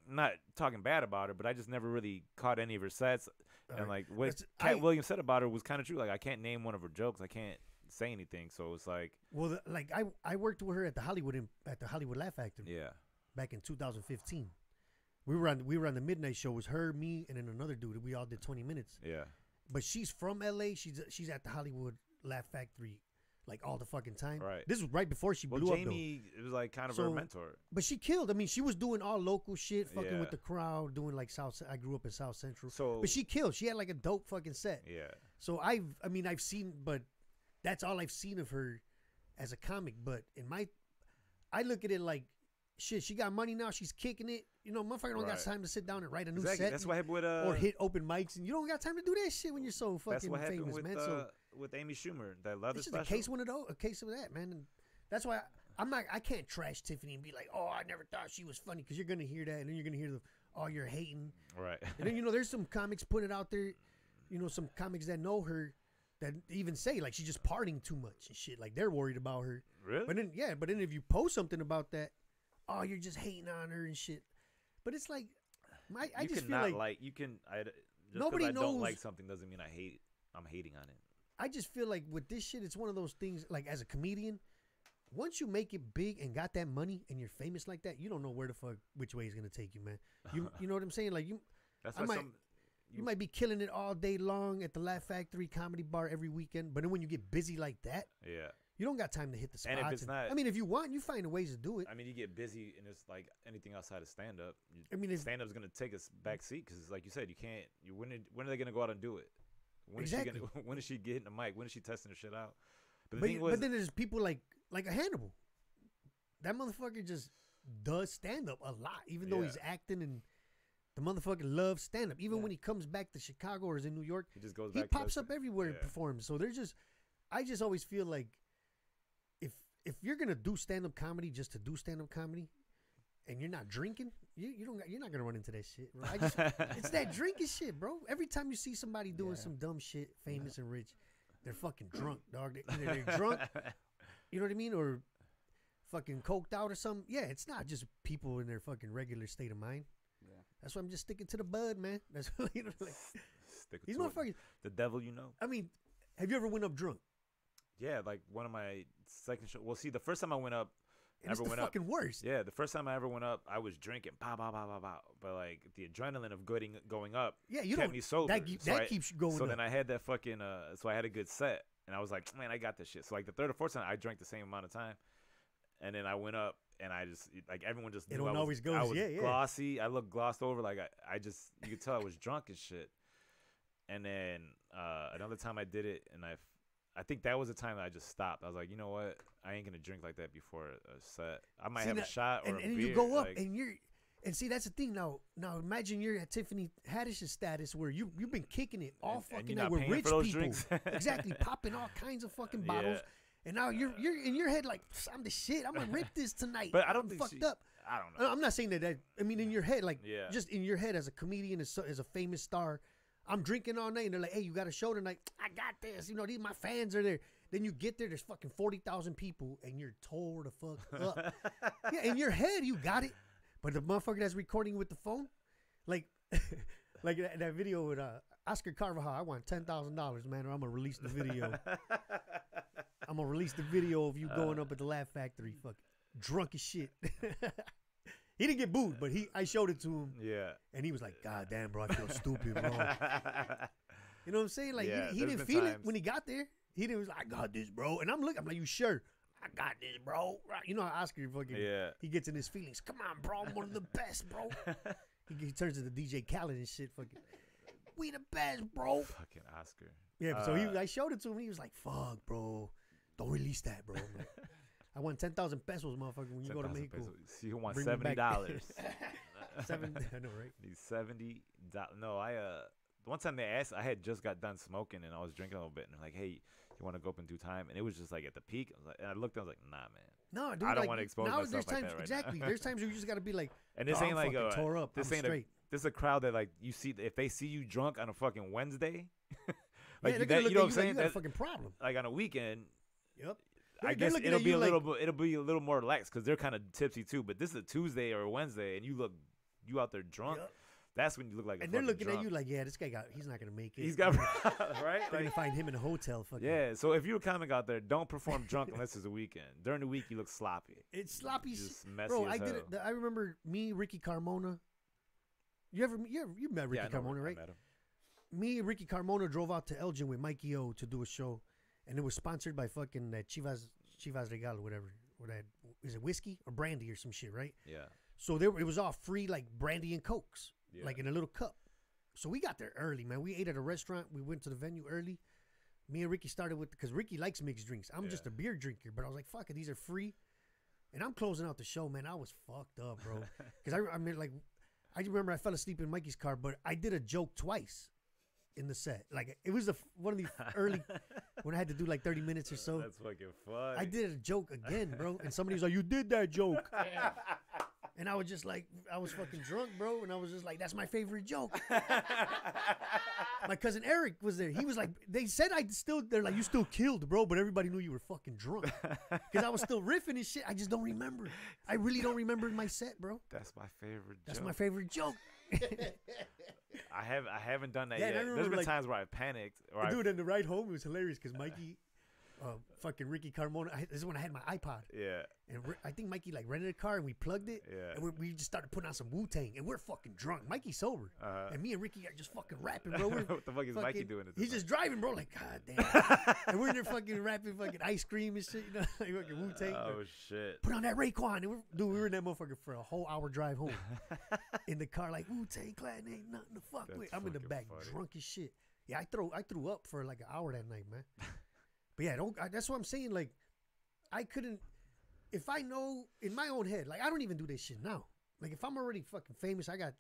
C: I'm not talking bad about her, but I just never really caught any of her sets. And like what Cat Williams said about her was kind of true. Like I can't name one of her jokes. I can't say anything. So it's like,
B: well, like I worked with her at the Hollywood Laugh Factory.
C: Yeah. Back
B: in 2015, we were on the midnight show. It was her, me, and then another dude. We all did 20 minutes.
C: Yeah.
B: But she's from LA. She's at the Hollywood Laugh Factory like all the fucking time.
C: Right.
B: This was right before she blew up.
C: Jamie, it was like kind of her mentor.
B: But she killed. I mean, she was doing all local shit, fucking with the crowd, doing like South. I grew up in South Central. But she killed. She had like a dope fucking set.
C: Yeah.
B: So I've seen, but that's all I've seen of her as a comic. But I look at it like, shit, she got money now. She's kicking it. You know, motherfucker don't got time to sit down and write a new set.
C: That's what happened with
B: or hit open mics, and you don't got time to do that shit when you're so fucking famous,
C: with,
B: man. So
C: with Amy Schumer, that leather special.
B: This is a case of that, man. And that's why I can't trash Tiffany and be like, oh, I never thought she was funny, because you're gonna hear that, and then you're gonna hear you're hating,
C: right? And
B: then there's some comics putting it out there, some comics that know her that even say like she's just partying too much and shit, like they're worried about her.
C: Really?
B: But then if you post something about that, oh, you're just hating on her and shit. But it's like, I just feel like
C: you can.
B: Nobody knows.
C: I don't like something doesn't mean I'm hating on it.
B: I just feel like with this shit, it's one of those things. Like as a comedian, once you make it big and got that money and you're famous like that, you don't know which way it's gonna take you, man. You know what I'm saying? Like you, you might be killing it all day long at the Laugh Factory Comedy Bar every weekend, but then when you get busy like that,
C: yeah.
B: You don't got time to hit the spots.
C: And if it's not,
B: I mean, if you want, you find ways to do it.
C: I mean, you get busy, and it's like anything outside of stand up.
B: Stand
C: up's gonna take a back seat because, like you said, you can't. When are they gonna go out and do it? When is she getting the mic? When is she testing her shit out? But
B: then there's people like a Hannibal. That motherfucker just does stand up a lot, even though he's acting, and the motherfucker loves stand up. Even when he comes back to Chicago or is in New York,
C: he just goes.
B: He pops up everywhere and performs. So I just always feel like, if you're gonna do stand-up comedy just to do stand-up comedy, and you're not drinking, you're not gonna run into that shit, bro. It's that drinking shit, bro. Every time you see somebody doing some dumb shit, famous and rich, they're fucking drunk, dog. Either they're drunk, you know what I mean, or fucking coked out or something. Yeah, it's not just people in their fucking regular state of mind. Yeah, that's why I'm just sticking to the bud, man. That's like these motherfuckers.
C: The devil, you know.
B: I mean, have you ever went up drunk?
C: Yeah, like one of my second show. Well, see, the first time I went up,
B: it's the fucking worst.
C: Yeah, the first time I ever went up, I was drinking, pow. But like the adrenaline of going up, kept me sober.
B: That keeps you going.
C: So
B: up.
C: then I had that fucking. So I had a good set, and I was like, man, I got this shit. So like the third or fourth time, I drank the same amount of time, and then I went up, and I just like everyone just knew I was glossy. I looked glossed over, like I just you could tell I was drunk as shit. And then another time I did it, and I think that was the time that I just stopped. I was like, you know what? I ain't gonna drink like that before a set. I might have a shot or a beer.
B: And you go up and see, that's the thing. Now imagine you're at Tiffany Haddish's status where you've been kicking it all fucking night with rich people, exactly, popping all kinds of fucking bottles. And now you're in your head like, I'm the shit. I'm gonna rip this tonight.
C: But I don't think
B: fucked up.
C: I don't know.
B: I'm not saying that. I mean, in your head, like just in your head as a comedian, as a famous star. I'm drinking all night, and they're like, hey, you got a show tonight? I got this. My fans are there. Then you get there, there's fucking 40,000 people, and you're tore the fuck up. Yeah, in your head, you got it. But the motherfucker that's recording with the phone, like that video with Oscar Carvajal, I want $10,000, man, or I'm going to release the video. I'm going to release the video of you going up at the Laugh Factory, fucking drunk as shit. He didn't get booed, but I showed it to him.
C: Yeah.
B: And he was like, God damn, bro, I feel stupid, bro. You know what I'm saying? Like, he didn't feel it when he got there. He was like, I got this, bro. And I'm like, you sure? I got this, bro. You know how Oscar fucking, he gets in his feelings. Come on, bro. I'm one of the best, bro. He turns into DJ Khaled and shit. Fucking, we the best, bro.
C: Fucking Oscar.
B: Yeah, so I showed it to him. He was like, fuck, bro. Don't release that, bro. I'm like, I want 10,000 pesos, motherfucker, when you go to Mexico.
C: So you want $70.
B: I know, right?
C: Need $70. No, one time they asked, I had just got done smoking and I was drinking a little bit, and they're like, hey, you want to go up in due time? And it was just like at the peak. I was like, and I looked, I was like, nah, man.
B: No, dude,
C: I don't want to expose myself like that right
B: exactly.
C: now.
B: There's times where you just got to be like,
C: and this ain't like
B: tore up.
C: This
B: I'm
C: ain't
B: straight.
C: This is a crowd that like you see, if they see you drunk on a fucking Wednesday,
B: like
C: you know what I'm saying?
B: You got a fucking problem.
C: Like on a weekend.
B: Yep.
C: I guess it'll be a little more relaxed because they're kind of tipsy too. But this is a Tuesday or a Wednesday, and you out there drunk. Yep. That's when you look like.
B: And they're looking
C: drunk.
B: at you like, yeah, this guy he's not gonna make it.
C: He's got right.
B: They're gonna find him in a hotel.
C: Yeah. So if you're a comic out there, don't perform drunk unless it's a weekend. During the week, you look sloppy.
B: It's sloppy.
C: Just messy
B: Bro,
C: as
B: I
C: hell.
B: did it. I remember me, Ricky Carmona. You met Ricky Carmona, right?
C: I met him.
B: Me and Ricky Carmona drove out to Elgin with Mikey O to do a show, and it was sponsored by fucking Chivas Regal, whatever. Is it whiskey or brandy or some shit, right?
C: Yeah.
B: So it was all free, like brandy and cokes, like in a little cup. So we got there early, man. We ate at a restaurant. We went to the venue early. Me and Ricky started with, because Ricky likes mixed drinks. I'm just a beer drinker, but I was like, fuck it, these are free. And I'm closing out the show, man. I was fucked up, bro. Because I remember I fell asleep in Mikey's car, but I did a joke twice in the set. Like, it was one of the early, when I had to do like 30 minutes or so.
C: That's fucking fun.
B: I did a joke again, bro. And somebody was like, you did that joke. And I was just like, I was fucking drunk, bro. And I was just like, that's my favorite joke. My cousin Eric was there. He was like, they said they're like, you still killed, bro. But everybody knew you were fucking drunk. Because I was still riffing and shit. I just don't remember. I really don't remember my set, bro.
C: That's my favorite
B: That's
C: joke.
B: my favorite joke.
C: I haven't done that
B: Yeah,
C: yet. There's been times where I panicked.
B: Dude, and the ride home, it was hilarious because Mikey, fucking Ricky Carmona, this is when I had my iPod.
C: Yeah.
B: And I think Mikey like rented a car and we plugged it.
C: Yeah.
B: And we just started putting on some Wu-Tang and we're fucking drunk. Mikey's sober. And me and Ricky are just fucking rapping, bro.
C: What the fuck is Mikey doing?
B: He's just driving, bro. Like, god damn. And we're in there fucking rapping fucking Ice Cream and shit, you know, like fucking Wu-Tang.
C: Oh, shit.
B: Put on that Raekwon. And we were in that motherfucker for a whole hour drive home. In the car, like, Wu-Tang Clan ain't nothing to fuck with. I'm in the back drunk as shit. Yeah, I threw up for like an hour that night, man. But yeah, that's what I'm saying. Like, I couldn't, if I know in my own head, like, I don't even do this shit now. Like, if I'm already fucking famous, I got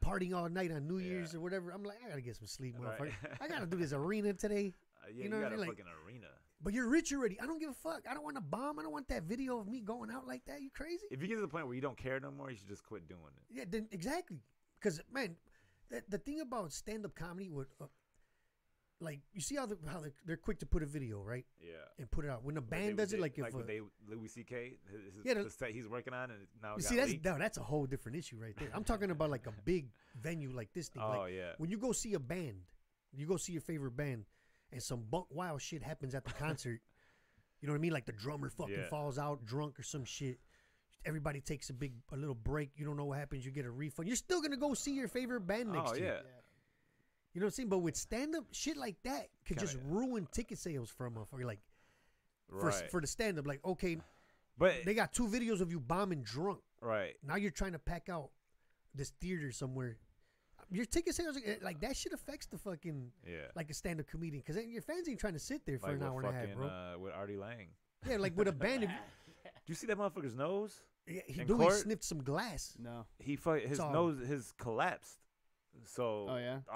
B: partying all night on New Year's or whatever. I'm like, I gotta get some sleep, motherfucker.
C: Right.
B: I gotta do this arena today.
C: Yeah,
B: you know
C: got
B: what I mean?
C: a
B: Like,
C: fucking arena.
B: But you're rich already. I don't give a fuck. I don't want a bomb. I don't want that video of me going out like that. You crazy?
C: If you get to the point where you don't care no more, you should just quit doing it.
B: Yeah, then exactly. Because man, the thing about stand-up comedy would. Like, you see how they're quick to put a video, right?
C: Yeah.
B: And put it out. When a band does it, like if
C: Louis C.K., the set he's working on, and now
B: you see, that's a whole different issue right there. I'm talking about like a big venue like this thing.
C: Oh,
B: like,
C: yeah.
B: When you go see a band, you go see your favorite band, and some wild shit happens at the concert. You know what I mean? Like the drummer fucking falls out drunk or some shit. Everybody takes a little break. You don't know what happens. You get a refund. You're still gonna go see your favorite band next year. You know what I'm saying? But with stand-up, shit like that could just ruin ticket sales for a motherfucker. Like, for the stand-up. Like, okay, but they got 2 videos of you bombing drunk.
C: Right.
B: Now you're trying to pack out this theater somewhere. Your ticket sales, like, that shit affects the fucking, like a stand-up comedian. Because your fans ain't trying to sit there for an hour and a half, bro.
C: With Artie Lang.
B: Yeah, like with a band.
C: Do you see that motherfucker's nose?
B: Yeah, he sniffed some glass.
A: No.
C: His nose collapsed. So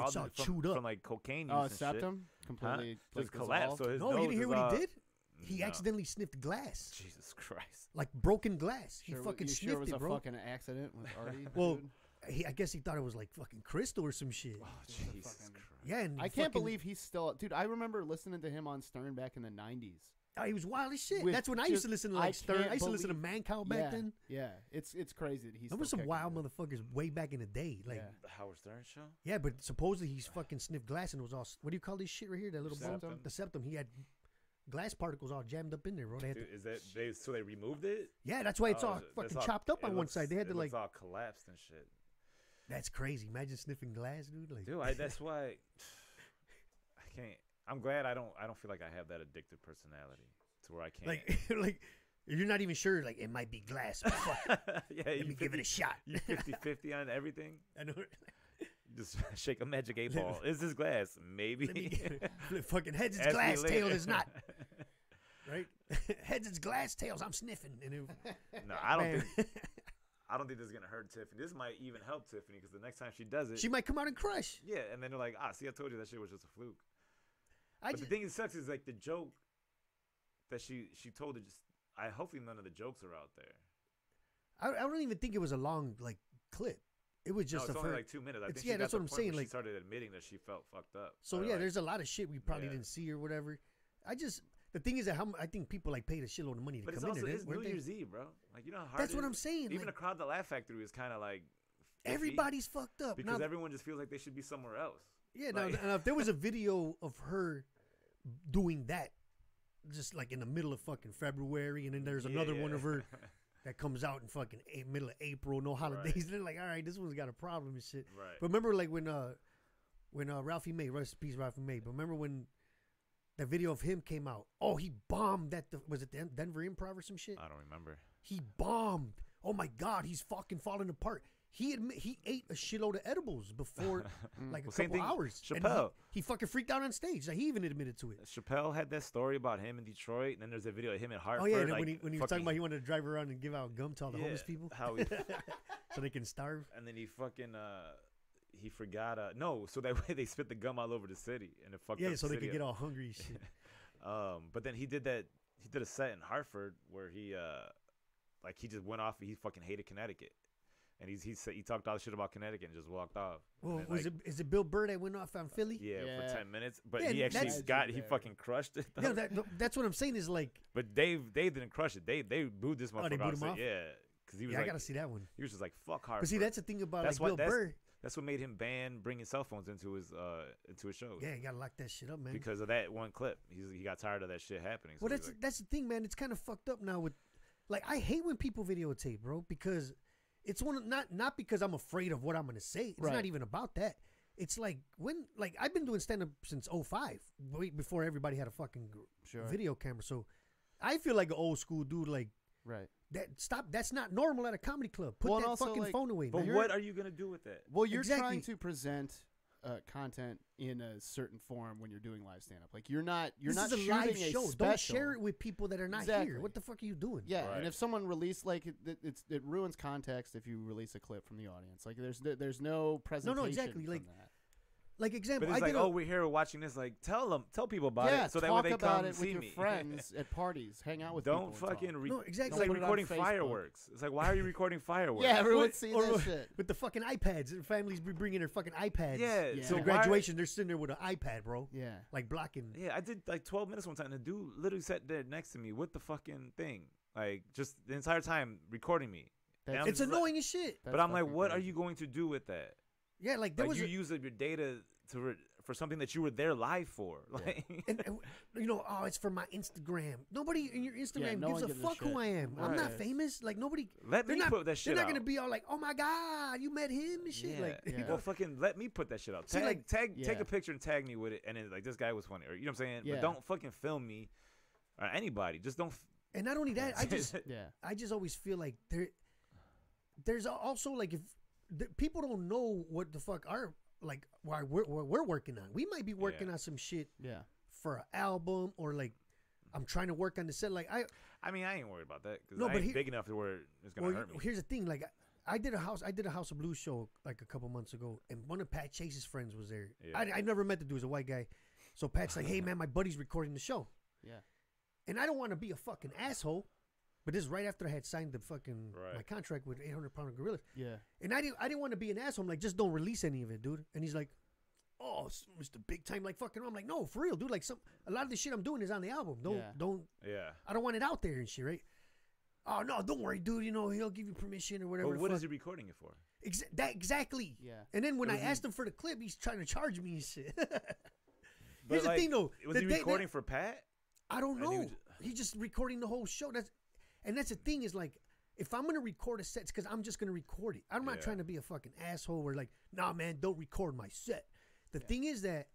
B: It's all chewed up
C: from like cocaine use
A: Oh,
C: and
A: septum completely
C: just collapsed. So his
B: no,
C: nose
B: you didn't hear what he did? He
C: No.
B: accidentally sniffed glass.
C: Jesus Christ!
B: Like broken glass. He
A: Sure,
B: fucking
A: you
B: sniffed
A: sure it was
B: it,
A: a
B: bro.
A: fucking accident with Artie?
B: Well,
A: dude?
B: I guess he thought it was like fucking crystal or some shit.
C: Oh Jesus Christ!
B: Yeah, and
A: I can't believe he's still, dude. I remember listening to him on Stern back in the '90s.
B: Oh, he was wild as shit.
A: With
B: That's when I used to listen to like Stern. I used to listen to
A: believe-
B: Mancow back then.
A: Yeah, it's crazy that he's.
B: There was
A: still
B: some wild
A: kicking it.
B: motherfuckers way back in the day. Like,
C: The Howard Stern show.
B: yeah, but supposedly he's fucking sniffed glass and it was all. What do you call this shit right here? That little bone?
C: Septum?
B: The septum. He had glass particles all jammed up in there, bro. They had
C: Dude, is that so they removed it?
B: yeah, that's why it's all
C: That's
B: fucking chopped up on one side. They had to like.
C: It's all collapsed and shit.
B: That's crazy. Imagine sniffing glass, dude. Like,
C: Dude, that's why I can't. I'm glad I don't feel like I have that addictive personality to where I can't.
B: like you're not even sure. Like, it might be glass. But fuck.
C: Yeah,
B: Let me give it a shot.
C: You 50-50 on everything.
B: I know.
C: Just shake a magic 8 ball. Is this glass? Maybe.
B: Fucking heads is
C: Ask me
B: glass,
C: later.
B: tails is not. Right? Heads is glass, tails I'm sniffing. And it,
C: No, I don't
B: man.
C: think. I don't think this is gonna hurt Tiffany. This might even help Tiffany because the next time she does it,
B: she might come out and crush.
C: yeah, and then they're like, see, I told you that shit was just a fluke.
B: I
C: But the thing that sucks is like the joke that she told it. Just hopefully none of the jokes are out there.
B: I don't even think it was a long like clip. It was just
C: no, it's
B: a
C: only
B: fir-
C: like 2 minutes. I
B: it's-
C: think
B: yeah,
C: she got
B: that's
C: to
B: what
C: the
B: I'm
C: point
B: saying,
C: where
B: like-
C: she started admitting that she felt fucked up.
B: So
C: Or,
B: yeah,
C: like,
B: there's a lot of shit we probably
C: Yeah.
B: didn't see or whatever. The thing is that I think people like paid a shitload of money to come in there.
C: But it's New Year's Eve, bro. Like, you know how hard
B: That's what I'm saying.
C: Even a crowd at the Laugh Factory is kind of like
B: everybody's fucked up
C: because everyone just feels like they should be somewhere else.
B: Yeah, like, now if there was a video of her doing that, just like in the middle of fucking February, and then there's another one of her that comes out in fucking middle of April, no holidays. Right. They're like, all right, this one's got a problem and shit.
C: Right.
B: But remember, like when Ralphie May, rest in peace, Ralphie May. But remember when that video of him came out? Oh, he bombed at was it the Denver Improv or some shit?
C: I don't remember.
B: He bombed. Oh my God, he's fucking falling apart. He ate a shitload of edibles before like a couple hours.
C: Chappelle.
B: He fucking freaked out on stage. Like, he even admitted to it.
C: Chappelle had that story about him in Detroit, and then there's a video of him in Hartford.
B: Oh yeah,
C: like,
B: when he was talking about he wanted to drive around and give out gum to all the homeless people,
C: how he
B: so they can starve.
C: And then he fucking he forgot no, so that way they spit the gum all over the city and it fucked up
B: so
C: the
B: they could get all hungry and shit.
C: But then he did a set in Hartford where he just went off. He fucking hated Connecticut. And he talked all the shit about Connecticut and just walked off.
B: Well,
C: then,
B: is it Bill Burr that went off on Philly?
C: Yeah, for 10 minutes. But he actually he fucking crushed it.
B: Yeah, that's what I'm saying is like.
C: But Dave didn't crush it. They booed this motherfucker.
B: They booed him off?
C: Yeah, because he was
B: I gotta see that one.
C: He was just like, fuck Hartford.
B: But see, that's the thing about Bill Burr.
C: That's what made him ban bringing cell phones into his shows.
B: Yeah, you gotta lock that shit up, man.
C: Because of that one clip, he got tired of that shit happening. So
B: well, that's the thing, man. It's kind of fucked up now with, like, I hate when people videotape, bro, because. It's not because I'm afraid of what I'm gonna say. It's not even about that. It's like I've been doing stand up since 2005, before everybody had a fucking video camera. So I feel like an old school dude. Like that's not normal at a comedy club. Put that fucking phone away.
C: But
B: man.
C: what are you gonna do with that?
A: Well, you're trying to present content in a certain form when you're doing live stand up. Like you're not shooting a live show. Special.
B: Don't share it with people that are not here. What the fuck are you doing?
A: Yeah, and if someone released it ruins context if you release a clip from the audience. Like there's no presentation.
B: No, exactly.
A: From
B: Like
A: that.
B: Like example,
C: but it's we're here watching this. Like tell people about it, so that way they come and see me.
A: Talk about it with your friends at parties. Hang out with.
C: Don't
A: people
C: fucking.
B: No, exactly.
C: It's like recording fireworks. It's like, why are you recording fireworks?
A: Yeah, everyone's seeing that shit
B: with the fucking iPads. Families be bringing their fucking iPads.
C: Yeah.
B: So graduation, they're sitting there with an iPad, bro.
A: Yeah.
B: Like blocking.
C: Yeah, I did like 12 minutes one time, and the dude literally sat there next to me with the fucking thing, like just the entire time recording me.
B: It's annoying as shit.
C: But I'm like, what are you going to do with that?
B: Yeah, like there was
C: you use your data for something that you were there live for. Like,
B: and it's for my Instagram. Nobody in your Instagram gives a fuck who I am. Right. I'm not famous. Like nobody.
C: Let me put that shit out.
B: They're not gonna be all like, oh my God, you met him and shit.
C: Yeah.
B: Like,
C: well, fucking let me put that shit out. Take a picture and tag me with it, and then like this guy was funny, or you know what I'm saying. Yeah. But don't fucking film me or anybody. Just don't.
B: And not only that, I just always feel like there's also like if people don't know what the fuck are. Like why we're working on. We might be working on some shit for an album or like I'm trying to work on the set. Like
C: I mean I ain't worried about that because I ain't big enough to where it's gonna hurt me.
B: Here's the thing, like I did a House of Blues show like a couple months ago, and one of Pat Chase's friends was there. Yeah. I never met the dude. He was a white guy. So Pat's like, hey man, my buddy's recording the show. Yeah. And I don't want to be a fucking asshole. But this is right after I had signed the fucking my contract with 800-Pound Gorillas. Yeah. And I didn't want to be an asshole. I'm like, just don't release any of it, dude. And he's like, oh, Mr. Big Time, like fucking. I'm like, no, for real, dude. Like a lot of the shit I'm doing is on the album. Don't. Yeah. I don't want it out there and shit, right? Oh no, don't worry, dude. You know he'll give you permission or whatever.
C: But what is he recording it for?
B: Exactly. Yeah. And then when I asked him for the clip, he's trying to charge me and shit.
C: Here's the thing, though. Was he recording for Pat?
B: I don't know. He's just recording the whole show. And that's the thing is like, if I'm going to record a set, it's because I'm just going to record it. I'm not trying to be a fucking asshole where like, nah, man, don't record my set. The thing is that,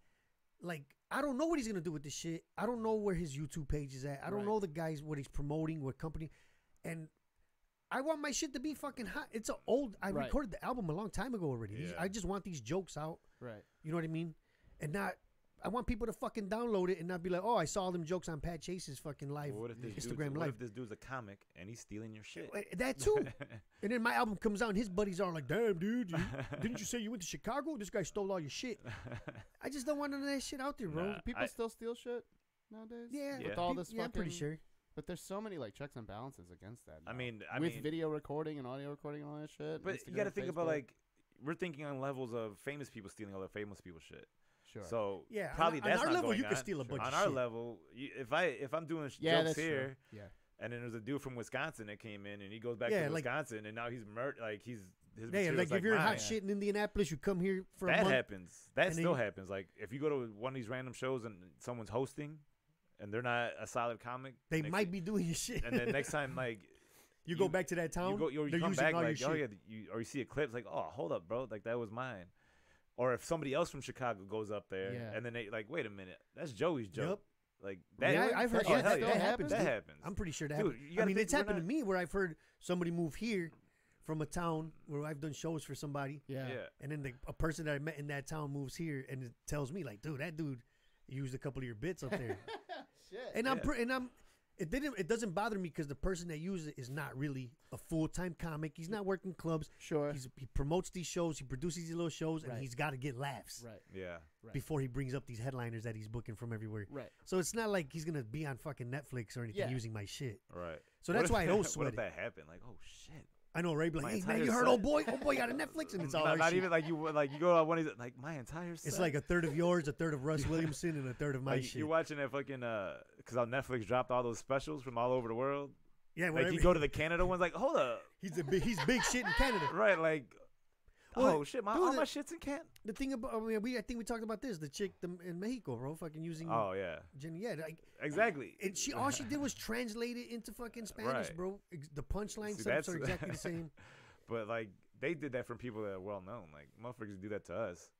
B: like, I don't know what he's going to do with this shit. I don't know where his YouTube page is at. I don't know the guys, what he's promoting, what company. And I want my shit to be fucking hot. It's I recorded the album a long time ago already. Yeah. I just want these jokes out. Right. You know what I mean? And I want people to fucking download it and not be like, oh, I saw them jokes on Pat Chase's fucking live Instagram live.
C: What if this dude's a comic and he's stealing your shit?
B: That too. And then my album comes out and his buddies are like, damn, dude, didn't you say you went to Chicago? This guy stole all your shit. I just don't want none of that shit out there, bro.
A: People still steal shit nowadays?
B: Yeah.
A: With all this fucking...
B: I'm pretty sure.
A: But there's so many like checks and balances against that now.
C: I mean,
A: with video recording and audio recording and all that shit.
C: But you got to think about like, we're thinking on levels of famous people stealing other famous people's shit.
A: Sure.
C: So
B: yeah,
C: probably that's
B: on our
C: not
B: level
C: going
B: you
C: on.
B: can steal a bunch
C: On
B: of
C: our
B: shit.
C: level, if I'm doing
A: Yeah,
C: jokes
A: that's
C: here,
A: true. Yeah.
C: and then there's a dude from Wisconsin that came in, and he goes back
B: Yeah,
C: to
B: like-
C: Wisconsin, and now he's his
B: Yeah,
C: material's
B: like if you're
C: mine.
B: hot shit in Indianapolis, you come here for a
C: That
B: month.
C: happens. That
B: and then
C: still
B: you-
C: happens. Like if you go to one of these random shows and someone's hosting, and they're not a solid comic,
B: They
C: next-
B: might be doing your shit.
C: And then next time, like
B: you go back to that town,
C: you
B: they're
C: come
B: using
C: back
B: all
C: like,
B: your
C: oh
B: shit.
C: yeah, or you see a clip, it's like, oh, hold up, bro, like that was mine. Or if somebody else from Chicago goes up there,
A: Yeah.
C: and then they like, wait a minute, that's Joey's joke.
B: Yep.
C: Like that.
B: Yeah, I've heard
C: oh,
B: that.
C: hell
B: That
C: yeah.
B: happens.
C: That
B: dude.
C: happens.
B: I'm pretty sure that
C: Dude,
B: happens.
C: you
B: I
C: gotta
B: mean,
C: think
B: it's
C: we're
B: happened to
C: not-
B: me where I've heard somebody move here from a town where I've done shows for somebody,
A: Yeah.
C: Yeah.
B: and then a person that I met in that town moves here and it tells me like, dude, that dude used a couple of your bits up there,
A: Shit.
B: and
C: Yeah.
B: It doesn't bother me because the person that used it is not really a full-time comic. He's not working clubs.
A: Sure.
B: He promotes these shows. He produces these little shows, and
A: Right.
B: he's got to get laughs
A: Right.
C: Yeah.
A: Right.
B: before he brings up these headliners that he's booking from everywhere.
A: Right.
B: So it's not like he's gonna be on fucking Netflix or anything
A: Yeah.
B: using my shit.
C: Right.
B: So
C: What
B: that's
C: if-
B: why I don't
C: What
B: sweat
C: if
B: it.
C: that happened? Like, oh shit.
B: I know, right? Like,
C: My
B: hey man,
C: entire
B: you heard
C: set.
B: old boy got a Netflix, and it's all our
C: not
B: shit.
C: even like you go on one of these, like my entire set.
B: It's like a third of yours, a third of Russ Williamson, and a third of my
C: like,
B: shit.
C: you're watching that fucking because on Netflix dropped all those specials from all over the world.
B: Yeah,
C: Like
B: whatever.
C: you go to the Canada ones, like hold up,
B: he's big shit in Canada.
C: right? Like,
B: Well,
C: oh shit,
B: dude,
C: all my shit's in Canada.
B: The thing about, I mean, I think we talked about this. The chick in Mexico, bro, fucking using
C: Oh yeah,
B: Jenny. Yeah, like,
C: exactly.
B: and all she did was translate it into fucking Spanish,
C: Right.
B: bro. The punchline
C: See,
B: subs
C: that's-
B: are exactly the same.
C: But like they did that from people that are well known. Like motherfuckers do that to us.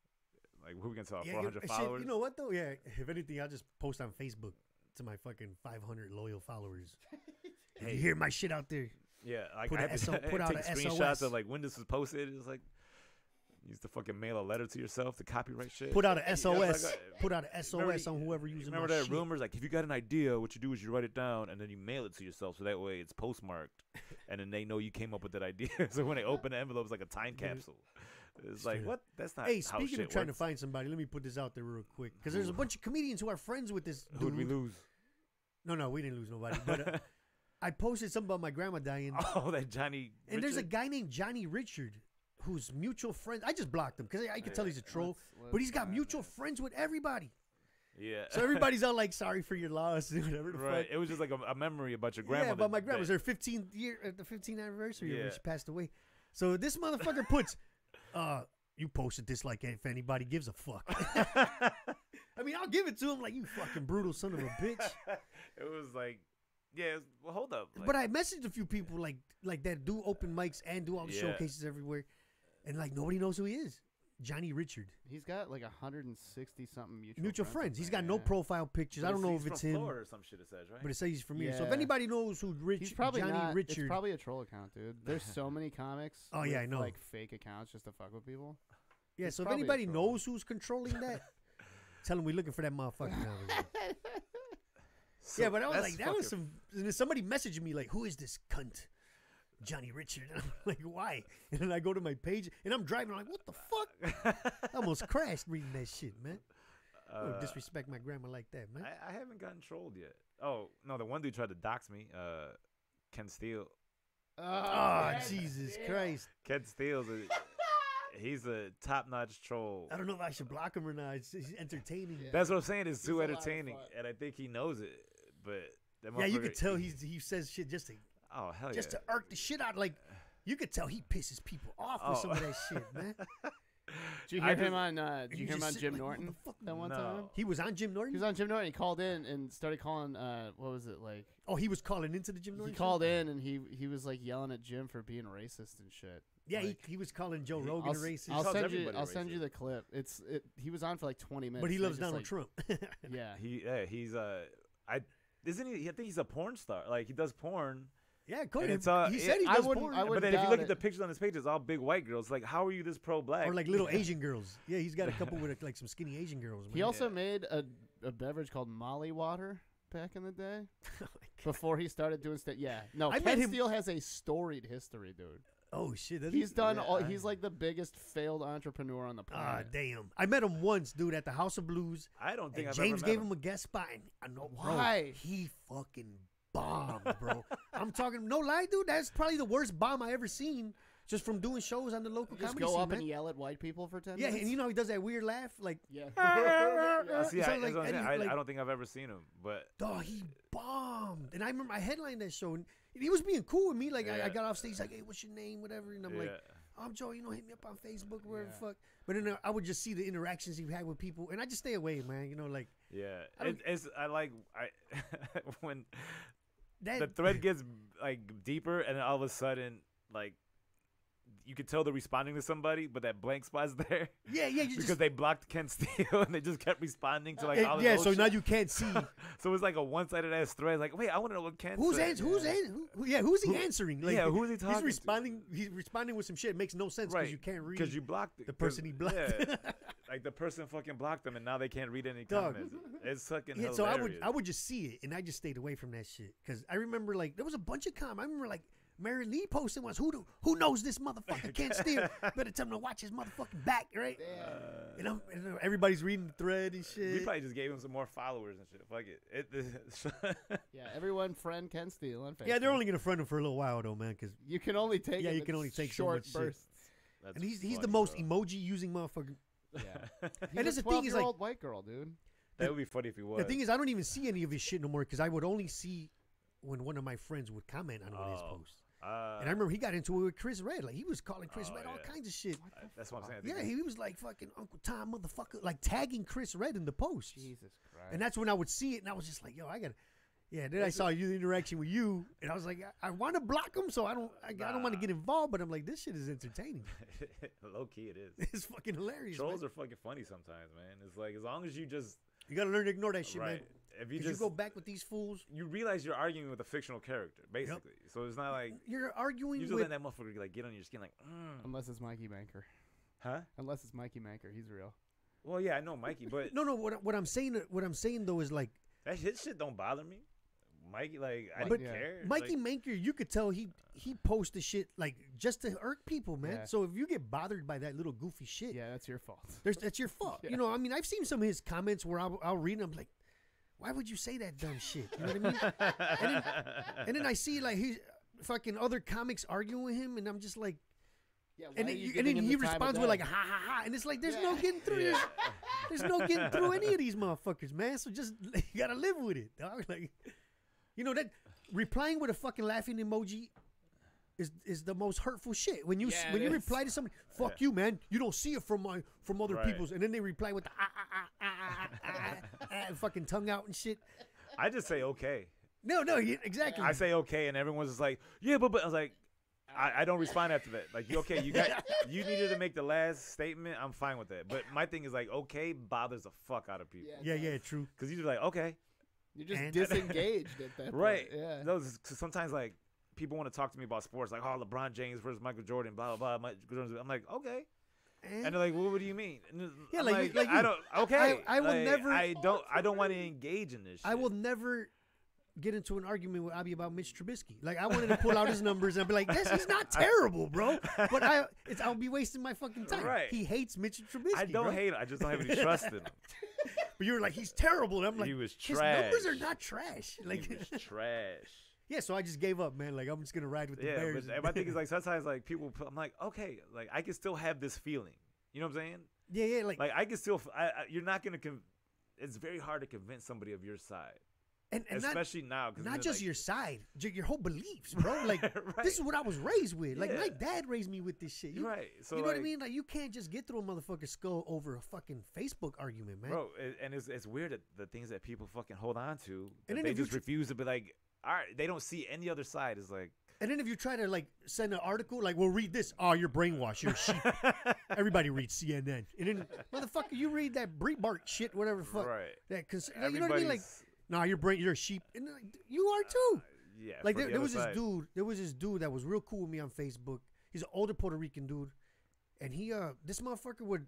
C: Like who we can tell 400
B: shit,
C: followers.
B: you know what though? Yeah, if anything, I'll just post on Facebook to my fucking 500 loyal followers. If you hear my shit out there,
C: Yeah, like
B: Put
C: I
B: a
C: have to
B: SO put out
C: take
B: a
C: screenshots
B: SOS.
C: of like when this was posted. It's like you used to fucking mail a letter to yourself to copyright shit.
B: put out a
C: Yeah,
B: SOS.
C: like,
B: Put out a SOS on whoever using
C: Remember
B: my
C: that
B: shit.
C: rumors? Like if you got an idea, what you do is you write it down and then you mail it to yourself, so that way it's postmarked, and then they know you came up with that idea. So when they open the envelope, it's like a time capsule. It's like what? That's not.
B: Hey,
C: how
B: speaking
C: shit
B: of trying to
C: works.
B: find somebody, let me put this out there real quick because there's a bunch of comedians who are friends with this
C: Who'd
B: dude.
C: we lose?
B: No, we didn't lose nobody. But I posted something about my grandma dying,
C: Oh, that Johnny.
B: and there's a
C: Richard?
B: guy named Johnny Richard who's mutual friends. I just blocked him because I could tell he's a troll,
A: Let's
B: but he's got
A: find
B: mutual
A: it.
B: friends with everybody.
C: Yeah.
B: So everybody's all like, "Sorry for your loss," whatever the
C: Right.
B: fuck.
C: It was just like a memory about your grandmother.
B: Yeah, about my grandma's
C: that-
B: her 15th year, the 15th anniversary of when
C: Yeah.
B: she passed away. So this motherfucker puts, you posted this like if anybody gives a fuck. I mean, I'll give it to him like you fucking brutal son of a bitch.
C: It was like, yeah. Well, hold up. Like,
B: But I messaged a few people like that do open mics and do all the
C: Yeah.
B: showcases everywhere, and like nobody knows who he is. Johnny Richard,
A: He's got like 160 something
B: mutual friends.
A: I
B: He's got
A: think,
B: no
A: yeah.
B: profile pictures. I don't know if
C: he's
B: it's
C: from
B: him,
C: Florida or some shit. It says right.
B: but it says he's from here. So if
A: Yeah.
B: anybody knows who
A: He's probably
B: Johnny
A: not.
B: Richard,
A: It's probably a troll account, dude. There's so many comics.
B: Oh, yeah,
A: with,
B: I know.
A: Like fake accounts just to fuck with people.
B: yeah.
A: he's
B: So if
A: probably a
B: anybody
A: troll.
B: knows who's controlling that, tell him we're looking for that motherfucker now.
C: So
B: Yeah, but I was
C: that's
B: like, that was
C: fucking-
B: some. And then somebody messaged me like, "Who is this cunt, Johnny Richard?" And I'm like, "Why?" And then I go to my page, and I'm driving. I'm like, "What the fuck?" I almost crashed reading that shit, man. Don't disrespect my grandma like that, man.
C: I haven't gotten trolled yet. Oh no, the one dude tried to dox me. Ken Steele.
B: Oh, Jesus Christ!
C: Ken Steele's he's a top-notch troll.
B: I don't know if I should block him or not. He's entertaining.
A: Yeah.
C: That's what I'm saying. It's too
A: a lot of
C: entertaining,
A: fun.
C: and I think he knows it. But that
B: Yeah, you
C: motherfucker-
B: could tell he says shit just to
C: Oh hell
B: just
C: yeah.
B: to irk the shit out. Like you could tell he pisses people off with
C: Oh.
B: some of that shit, man.
A: Did you
C: I
A: hear
C: just-
A: him on? Did
B: And
A: you
B: you
A: hear him
B: just
A: on
B: sit
A: Jim
B: like, what
A: Norton
B: the fuck?
A: that one
C: No.
A: time?
B: He was on Jim Norton.
A: He was on Jim Norton. He called in and started calling. What was it like?
B: Oh, he was calling into the Jim Norton.
A: He
B: show?
A: called in and he was like yelling at Jim for being racist and shit.
B: Yeah,
A: like,
B: he was calling Joe
C: He-
B: Rogan a racist.
C: calls everybody
A: I'll send
C: racist.
A: you the clip. He was on for like 20 minutes.
B: but he
A: and they
B: loves
A: just,
B: Donald
A: like,
B: Trump.
A: Yeah.
C: He's isn't he? I think he's a porn star. Like he does porn.
B: Yeah, Cody.
C: And it's,
B: He said he
A: I
B: does
A: wouldn't-
B: porn.
A: I
C: But
A: wouldn't
C: then if you
A: doubt
C: look
A: it.
C: at the pictures on his page, it's all big white girls. Like how are you this pro-black?
B: or like little Asian girls. Yeah, he's got a couple with like some skinny Asian girls. Man.
A: He also made a beverage called Molly Water back in the day before he started doing stuff. Yeah. No,
B: I met
A: Ken
B: him-
A: Steele has a storied history, dude.
B: Oh shit, does
A: He's
B: he?
A: done
C: Yeah,
A: all.
C: I-
A: He's like the biggest failed entrepreneur on the
B: Ah,
A: planet.
B: damn. I met him once, dude, at the House of Blues.
C: I don't think
B: And
C: I've
B: James
C: ever
B: gave
C: met
B: him a guest spot. And I know
A: Why?
B: Bro, he fucking bombed, bro. I'm talking no lie, dude. That's probably the worst bomb I ever seen. just from doing shows on the local
A: Just
B: comedy
A: go
B: scene,
A: up
B: man.
A: and yell at white people for 10
B: Yeah,
A: minutes.
B: and you know he does that weird laugh, like
A: Yeah.
C: See,
B: Sounds like
C: that's what I'm saying.
B: Eddie, like-
C: I don't think I've ever seen him, but
B: dog, he bombed. And I remember I headlined that show, and he was being cool with me. Like I got off stage, he's like, "Hey, what's your name?" Whatever, and I'm like, "I'm Joe. You know, hit me up on Facebook, wherever the fuck." But then I would just see the interactions he had with people, and I just stay away, man. You know, like
C: when
B: that.
C: the thread gets like deeper, and then all of a sudden, like, you could tell they're responding to somebody, but that blank spot's there.
B: Yeah,
C: because they blocked Ken Steele and they just kept responding to like all this
B: yeah.
C: old
B: So
C: shit.
B: now you can't see
C: So it's like a one-sided ass thread. Like, wait, I want to know what Ken said.
B: who's he answering? Like,
C: who's he talking?
B: He's responding. He's responding with some shit. It makes no sense because you can't read
C: because you blocked
B: the person he blocked.
C: Yeah, like the person fucking blocked them, and now they can't read any comments. It's fucking hilarious.
B: So I would just see it, and I just stayed away from that shit because I remember like there was a bunch of comments. I remember like Mary Lee posting was who knows this motherfucker can't steal. Better tell him to watch his motherfucking back, right? And everybody's reading the thread and shit.
C: We probably just gave him some more followers and shit. Fuck it.
A: Yeah, everyone friend Ken Steele on Facebook.
B: Yeah, they're only gonna friend him for a little while though, man. Because
A: you can only take
B: you can only take
A: short
B: so much
A: bursts.
B: Shit. And he's the most emoji using motherfucker.
A: Yeah,
B: and that's the thing is like
A: white girl, dude.
C: That would be funny if he was.
B: The thing is, I don't even see any of his shit no more because I would only see when one of my friends would comment on one of his posts. And I remember he got into it with Chris Red. Like, he was calling Chris Red all kinds of shit.
C: That's what I'm saying.
B: Yeah, he was like fucking Uncle Tom motherfucker, like tagging Chris Red in the post.
A: Jesus Christ.
B: And that's when I would see it, and I was just like, yo, I got to. Yeah, then I saw you interaction with you, and I was like, I want to block him, so I don't want to get involved, but I'm like, this shit is entertaining.
C: Low key, it is.
B: It's fucking hilarious.
C: Trolls
B: man.
C: are fucking funny sometimes, man. It's like, as long as you just...
B: You got to learn to ignore that shit, man.
C: If
B: you go back with these fools,
C: you realize you're arguing with a fictional character, basically. Yep. So it's not like
B: you're arguing.
C: You just let that motherfucker like get on your skin, like.
A: Unless it's Mikey Manker,
C: huh?
A: Unless it's Mikey Manker, he's real.
C: Well, yeah, I know Mikey, but
B: no. What I'm saying though is like
C: that shit don't bother me. Mikey, like I don't care.
B: Mikey Manker, you could tell he posted shit like just to irk people, man. Yeah. So if you get bothered by that little goofy shit,
A: yeah, that's your fault.
B: That's your fault. Yeah. You know, I mean, I've seen some of his comments where I'll read them like, why would you say that dumb shit? You know what I mean? and then I see like he's fucking other comics arguing with him, and I'm just like,
A: yeah.
B: And then he responds with like ha ha ha, and it's like there's no getting through this. There's no getting through any of these motherfuckers, man. So just you gotta live with it, dog. Like, you know that replying with a fucking laughing emoji is the most hurtful shit. When you reply to somebody, fuck you, man. You don't see it from other people's, and then they reply with the fucking tongue out and shit.
C: I just say okay.
B: No, exactly.
C: I say okay, and everyone's just like, yeah, but I was like, I don't respond after that. Like, okay, you needed to make the last statement. I'm fine with that. But my thing is like, okay bothers the fuck out of people.
B: Yeah, true.
C: Because you're just like, okay.
A: You're just disengaged at that
C: right.
A: point. Yeah.
C: Those sometimes like people want to talk to me about sports, like, oh, LeBron James versus Michael Jordan, blah blah blah. I'm like, okay. And they're like, well, what do you mean?
B: Yeah,
C: like I don't. Okay, I will never. I don't want to engage in this shit.
B: I will never get into an argument with Abby about Mitch Trubisky. Like, I wanted to pull out his numbers and I'd be like, he's not terrible, bro. But I'll be wasting my fucking time.
C: Right.
B: He hates Mitch Trubisky.
C: I don't hate him. I just don't have any trust in him.
B: But you were like, he's terrible. And I'm like,
C: he was trash.
B: His numbers are not trash. Like,
C: he was trash.
B: Yeah, so I just gave up, man. Like, I'm just gonna ride with the Bears.
C: But my thing is like sometimes like people, I'm like, okay, like I can still have this feeling. You know what I'm saying?
B: Yeah. Like
C: I can still. You're not gonna. It's very hard to convince somebody of your side.
B: And
C: especially now,
B: not just your side, your whole beliefs, bro. Like right. This is what I was raised with. Like my dad raised me with this shit.
C: Right. So
B: you know what I mean? Like you can't just get through a motherfucker's skull over a fucking Facebook argument, man.
C: Bro, and it's weird that the things that people fucking hold on to, and then they just refuse to be like, all right, they don't see any other side. It's like.
B: And then if you try to like send an article, like, well, read this. Oh, you're brainwashed. You're a sheep. Everybody reads CNN. And then, motherfucker, you read that Breitbart shit, whatever the fuck.
C: Right.
B: That, you know what I mean? Like. Nah, you're a sheep, and you are too.
C: Yeah,
B: like there was this dude. There was this dude that was real cool with me on Facebook. He's an older Puerto Rican dude, and this motherfucker would,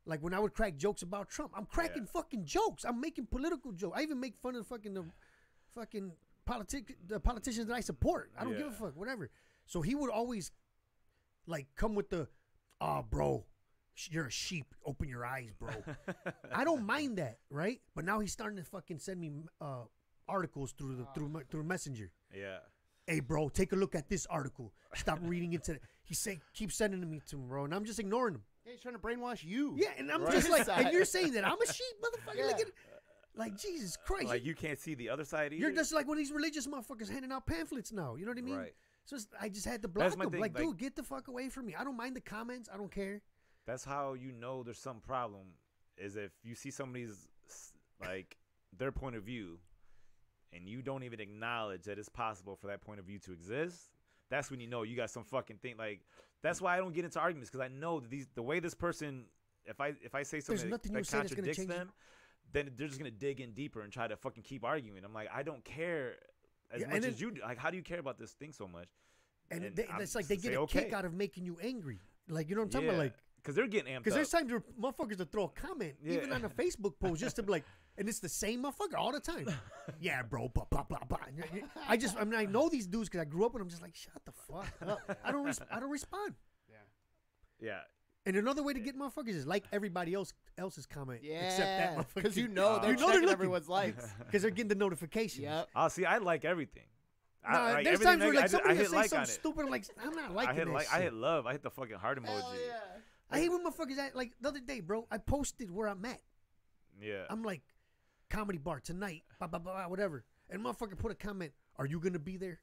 B: like when I would crack jokes about Trump, I'm cracking fucking jokes. I'm making political jokes. I even make fun of the politicians that I support. I don't give a fuck, whatever. So he would always, like, come with the, bro. You're a sheep. Open your eyes, bro. I don't mind that, right? But now he's starting to fucking send me articles through Messenger.
C: Yeah.
B: hey, bro, take a look at this article. Stop reading into it. Keep sending me to him, bro, and I'm just ignoring him.
A: Yeah, he's trying to brainwash you.
B: Yeah, and I'm just like, and you're saying that I'm a sheep, motherfucker.
A: Yeah.
B: Like Jesus Christ.
C: Like you can't see the other side either.
B: You're just like one of these religious motherfuckers handing out pamphlets now. You know what I mean?
C: Right.
B: So I just had to block
C: my
B: them.
C: thing,
B: Like,
C: like-
B: dude, get the fuck away from me. I don't mind the comments. I don't care.
C: That's how you know there's some problem. Is if you see somebody's like their point of view, and you don't even acknowledge that it's possible for that point of view to exist. That's when you know you got some fucking thing. Like that's why I don't get into arguments because I know that the way this person, if I say something that contradicts them, then they're just gonna dig in deeper and try to fucking keep arguing. I'm like, I don't care as much as you do. Like, how do you care about this thing so much?
B: And it's like they get a kick out of making you angry. Like, you know what I'm talking about? Like,
C: because they're getting amped up.
B: Because there's times where motherfuckers to throw a comment, even on a Facebook post, just to be like, and it's the same motherfucker all the time. Yeah, bro, blah, blah, blah, blah. I know these dudes because I grew up and I'm just like, shut the fuck up. I don't respond.
C: Yeah.
B: And another way to get motherfuckers is like everybody else's comment.
A: Yeah.
B: Except that motherfucker.
A: Because they're checking everyone's likes.
B: Because they're getting the notifications.
A: Yep.
C: Oh, see, I like everything.
B: No, there's times where like somebody will say something stupid. I'm like, I'm not liking that shit.
C: I hit love. I hit the fucking heart emoji.
A: Hell yeah.
B: I hate when motherfuckers act like the other day, bro. I posted where I'm at.
C: Yeah.
B: I'm like, comedy bar tonight, blah, blah, blah, whatever. And motherfucker put a comment, are you going to be there?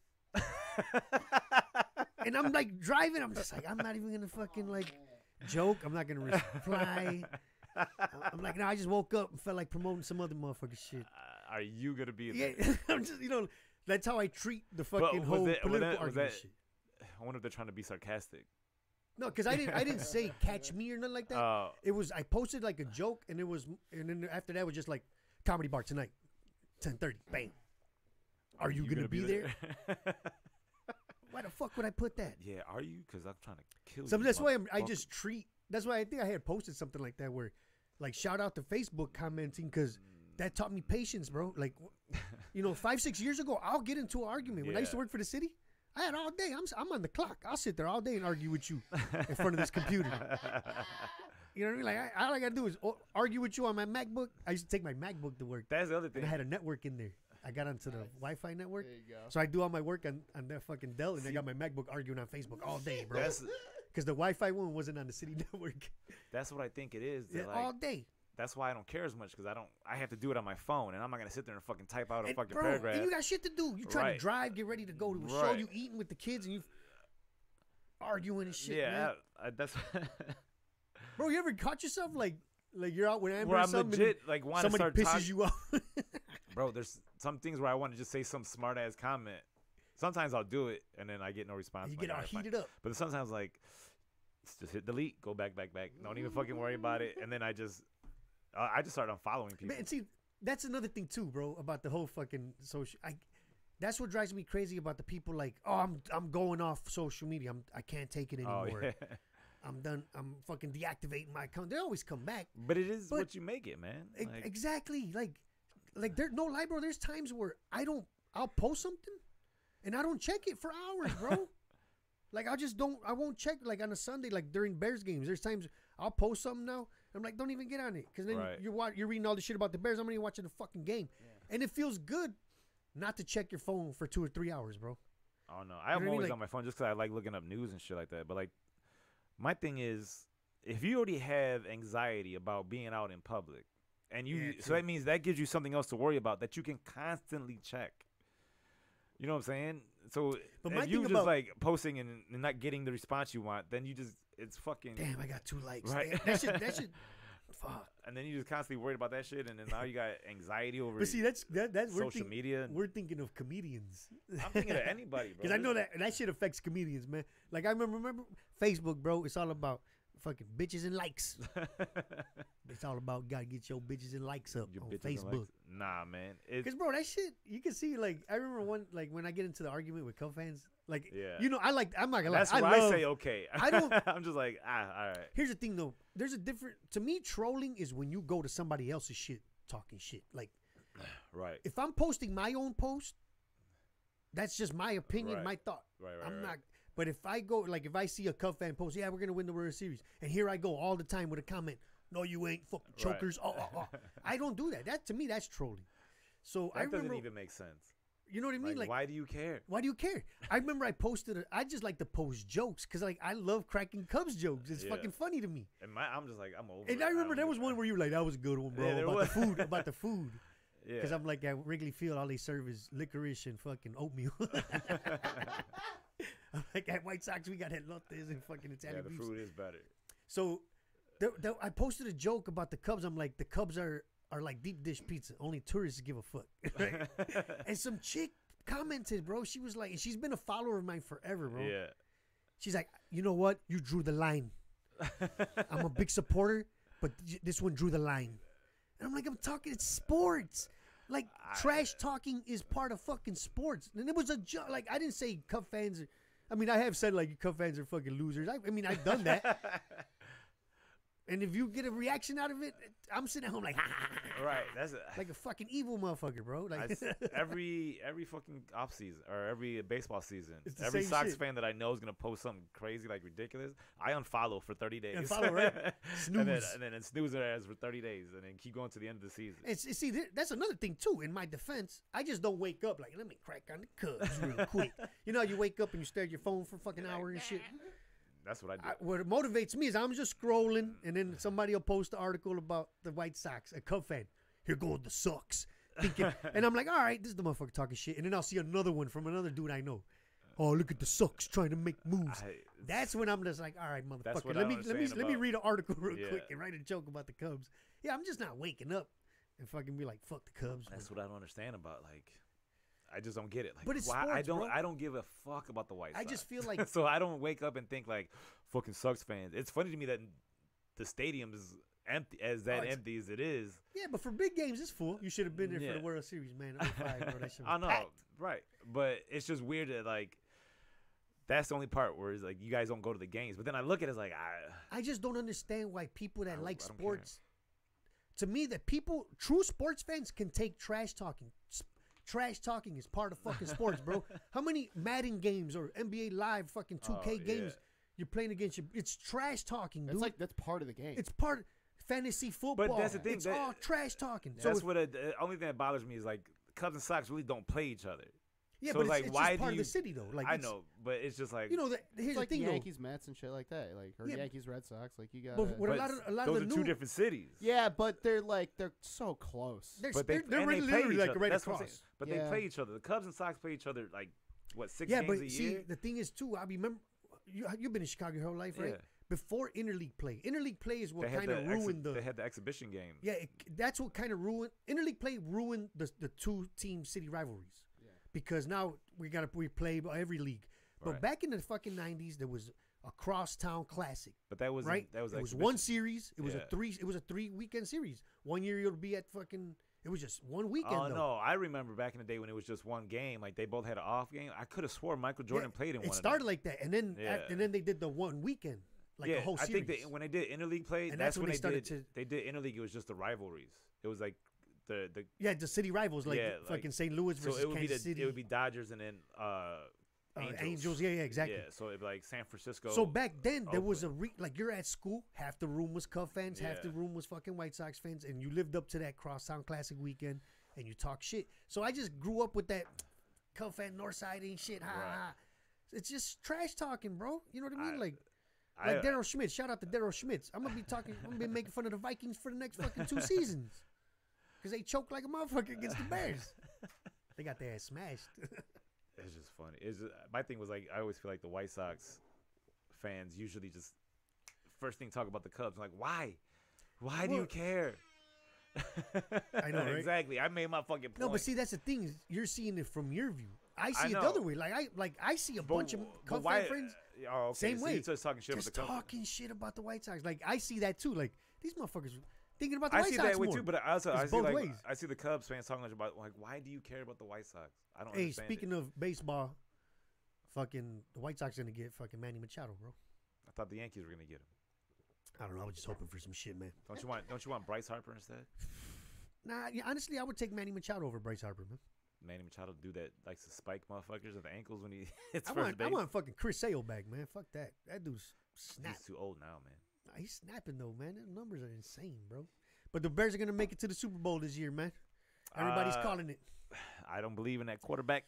B: And I'm like driving. I'm just like, I'm not even going to fucking like joke. I'm not going to reply. I'm like, no, I just woke up and felt like promoting some other motherfucker shit.
C: Are you going to be there?
B: Yeah, I'm just, that's how I treat the fucking whole political argument shit.
C: I wonder if they're trying to be sarcastic.
B: No, because I didn't say catch me or nothing like that. It was I posted like a joke and then after that was just like comedy bar tonight, 10:30, bang. Are you gonna be there? Why the fuck would I put that?
C: Yeah, are you? Because I'm trying to kill you.
B: So that's why I just treat. That's why I think I had posted something like that where, like, shout out to Facebook commenting because that taught me patience, bro. Like, 5-6 years ago, I'll get into an argument when I used to work for the city. I had all day. I'm on the clock. I'll sit there all day and argue with you in front of this computer. You know what I mean? Like, all I got to do is argue with you on my MacBook. I used to take my MacBook to work.
C: That's the other thing.
B: And I had a network in there. I got onto the Wi-Fi network.
A: There you go.
B: So I do all my work on that fucking Dell, and I got my MacBook arguing on Facebook all day, bro. Because the Wi-Fi one wasn't on the city network.
C: That's what I think it is.
B: Yeah, all day.
C: That's why I don't care as much because I have to do it on my phone, and I'm not gonna sit there and fucking type out a fucking
B: bro,
C: paragraph.
B: And you got shit to do. You trying to drive, get ready to go to a show. You eating with the kids, and you arguing and shit.
C: Yeah,
B: man.
C: that's.
B: Bro, you ever caught yourself like you're out with Amber
C: where
B: or
C: I'm
B: something
C: legit like want to start
B: somebody pisses you off.
C: Bro, there's some things where I want to just say some smart ass comment. Sometimes I'll do it, and then I get no response.
B: You get all heated up.
C: But sometimes like, just hit delete, go back. Don't even fucking worry about it, and then I just start unfollowing people.
B: Man, see, that's another thing too, bro, about the whole fucking social. That's what drives me crazy about the people like, oh, I'm going off social media. I can't take it anymore.
C: Oh, yeah.
B: I'm done. I'm fucking deactivating my account. They always come back.
C: But it is what you make it, man.
B: Exactly. Like there no lie, bro. There's times where I'll post something and I don't check it for hours, bro. Like I won't check like on a Sunday, like during Bears games. There's times I'll post something now. I'm like, don't even get on it. Because then you're reading all the shit about the Bears. I'm only watching the fucking game. Yeah. And it feels good not to check your phone for 2 or 3 hours, bro.
C: Oh, no. I'm always on my phone just because I like looking up news and shit like that. But, like, my thing is, if you already have anxiety about being out in public, and so that means that gives you something else to worry about that you can constantly check. You know what I'm saying? So if you just like posting and not getting the response you want, then it's fucking.
B: Damn, I got 2 likes.
C: Right.
B: That should. Fuck.
C: And then you just constantly worried about that shit, and then now you got anxiety over.
B: But see, that's
C: social media.
B: We're thinking of comedians.
C: I'm thinking of anybody, bro.
B: Because I know that shit affects comedians, man. Like I remember Facebook, bro. It's all about fucking bitches and likes. It's all about gotta get your bitches and likes up on Facebook.
C: Nah, man.
B: Because bro, that shit you can see. Like I remember when I get into the argument with Cub fans. Like I'm not gonna lie.
C: That's where I say okay.
B: I don't.
C: I'm just like all right.
B: Here's the thing though. There's a different. To me, trolling is when you go to somebody else's shit talking shit. Like,
C: right.
B: If I'm posting my own post, that's just my opinion, my thought.
C: Right.
B: I'm not. But if I go, like, if I see a Cub fan post, yeah, we're gonna win the World Series, and here I go all the time with a comment, no, you ain't, fucking chokers. Oh. I don't do that. That to me, that's trolling. So
C: that doesn't even make sense.
B: You know what I mean?
C: Like, why do you care?
B: Why do you care? I remember I posted I just like to post jokes because like I love cracking Cubs jokes. It's fucking funny to me.
C: And I'm just like, I'm over.
B: And I remember there was one where you were like, that was a good one, bro. About the food.
C: Yeah.
B: Because I'm like, at Wrigley Field, all they serve is licorice and fucking oatmeal. I'm like, at White Sox, we got elotes and fucking Italian beef.
C: The food is better.
B: So I posted a joke about the Cubs. I'm like, the Cubs are like deep dish pizza. Only tourists give a fuck. Right? And some chick commented, bro. She was like, and she's been a follower of mine forever, bro.
C: Yeah.
B: She's like, you know what? You drew the line. I'm a big supporter, but this one drew the line. And I'm like, I'm talking, it's sports. Like, trash talking is part of fucking sports. And it was a joke. Like, I didn't say Cub fans are, I mean, I have said, like, Cub fans are fucking losers. I mean, I've done that. And if you get a reaction out of it, I'm sitting at home like, ha, ha, ha,
C: right? That's
B: like a fucking evil motherfucker, bro. Like
C: every fucking off season or every baseball season, every Sox fan that I know is gonna post something crazy like ridiculous. I unfollow for 30 days.
B: Unfollow, right? Snooze,
C: and then snooze their ass for 30 days, and then keep going to the end of the season.
B: And see, that's another thing too. In my defense, I just don't wake up like, let me crack on the Cubs real quick. You know, you wake up and you stare at your phone for a fucking hour and shit.
C: That's what I do.
B: What motivates me is I'm just scrolling, and then somebody will post an article about the White Sox, a Cub fan. Here go the Sox. Thinking, and I'm like, all right, this is the motherfucker talking shit. And then I'll see another one from another dude I know. Oh, look at the Sox trying to make moves. That's when I'm just like, all right, motherfucker, let me read an article real quick and write a joke about the Cubs. Yeah, I'm just not waking up and fucking be like, fuck the Cubs.
C: That's what I don't understand about, like, I just don't get it. Like,
B: but it's sports,
C: I don't give a fuck about the White Sox.
B: I just feel like
C: so I don't wake up and think like fucking Sox fans. It's funny to me that the stadium is empty empty as it is.
B: Yeah, but for big games it's full. You should have been there for the World Series, man. 05, bro. That shit was
C: I know,
B: packed.
C: right? But it's just weird that like that's the only part where it's like you guys don't go to the games. But then I look at it as like
B: I just don't understand why people that like sports. To me, that true sports fans can take trash talking. Trash talking is part of fucking sports, bro. How many Madden games or NBA Live fucking 2K games you're playing against? It's trash talking, dude.
A: That's part of the game.
B: It's part of fantasy football.
C: But that's the thing.
B: It's all trash talking.
C: That's the only thing that bothers me is like Cubs and Sox really don't play each other.
B: Yeah,
C: so
B: but
C: like,
B: it's
C: why
B: just part of the city, though. Like
C: I know, but it's just like,
B: you know, here's
A: like
B: the thing,
A: Yankees, Mets, and shit like that. Like Yankees, Red Sox. Like you got.
B: But a lot of
C: those
B: the
C: are two different cities.
A: Yeah, but they're so close.
B: They're
C: literally
B: like right across.
C: But they play each other. The Cubs and Sox play each other like what 6
B: games
C: a year.
B: See, the thing is too. I remember you've been in Chicago your whole life, right? Yeah. Before interleague play is what kind of ruined
C: They had the exhibition game.
B: Yeah, that's what kind of ruined interleague play. Ruined the two team city rivalries. Because now we play every league. But back in the fucking 90s, there was a crosstown classic.
C: But that was
B: right.
C: That was
B: it was one series. It was a 3 weekend series. 1 year it'll be at fucking. It was just one weekend. Oh
C: no, I remember back in the day when it was just one game. Like they both had an off game. I could have swore Michael Jordan played in one.
B: It started like that, and then they did the one weekend, like the whole series.
C: I think when they did interleague play,
B: and that's when they started
C: they did interleague. It was just the rivalries. It was like.
B: The city rivals like fucking St. Louis versus Kansas City.
C: It would be Dodgers and then
B: Angels. Yeah, exactly.
C: Yeah, so it'd be like San Francisco.
B: So back then there was like you're at school, half the room was Cub fans, half the room was fucking White Sox fans, and you lived up to that crosstown classic weekend and you talk shit. So I just grew up with that Cub fan Northside ain't shit. Ha ha. It's just trash talking, bro. You know what I mean? Like Daryl Schmitz. Shout out to Daryl Schmitz. I'm gonna be making fun of the Vikings for the next fucking 2 seasons. Because they choke like a motherfucker against the Bears. They got their ass smashed.
C: It's just funny. My thing was like, I always feel like the White Sox fans usually just first thing talk about the Cubs. I'm like, why? Why do you care?
B: I know, right?
C: Exactly. I made my fucking point.
B: No, but see, that's the thing. Is you're seeing it from your view. I see it the other way. I see a bunch of Cubs fan friends.
C: Okay.
B: Same way.
C: Just talking shit about the Cubs.
B: Talking shit about the White Sox. Like I see that too. Like these motherfuckers. Thinking about the
C: I
B: White
C: see
B: Sox
C: that way
B: more.
C: too, but I see
B: ways.
C: I see the Cubs fans talking about like, why do you care about the White Sox? I don't.
B: Hey, speaking of baseball, fucking the White Sox gonna get fucking Manny Machado, bro.
C: I thought the Yankees were gonna get him.
B: I don't know. I was just hoping for some shit, man.
C: Don't you want Bryce Harper instead?
B: Nah, honestly, I would take Manny Machado over Bryce Harper, man.
C: Manny Machado do that, likes to spike motherfuckers at the ankles when he hits first base.
B: I want fucking Chris Sale back, man. Fuck that. That dude's snap.
C: He's too old now, man.
B: Nah, he's snapping though, man. The numbers are insane, bro. But the Bears are gonna make it to the Super Bowl this year, man. Everybody's calling it.
C: I don't believe in that quarterback.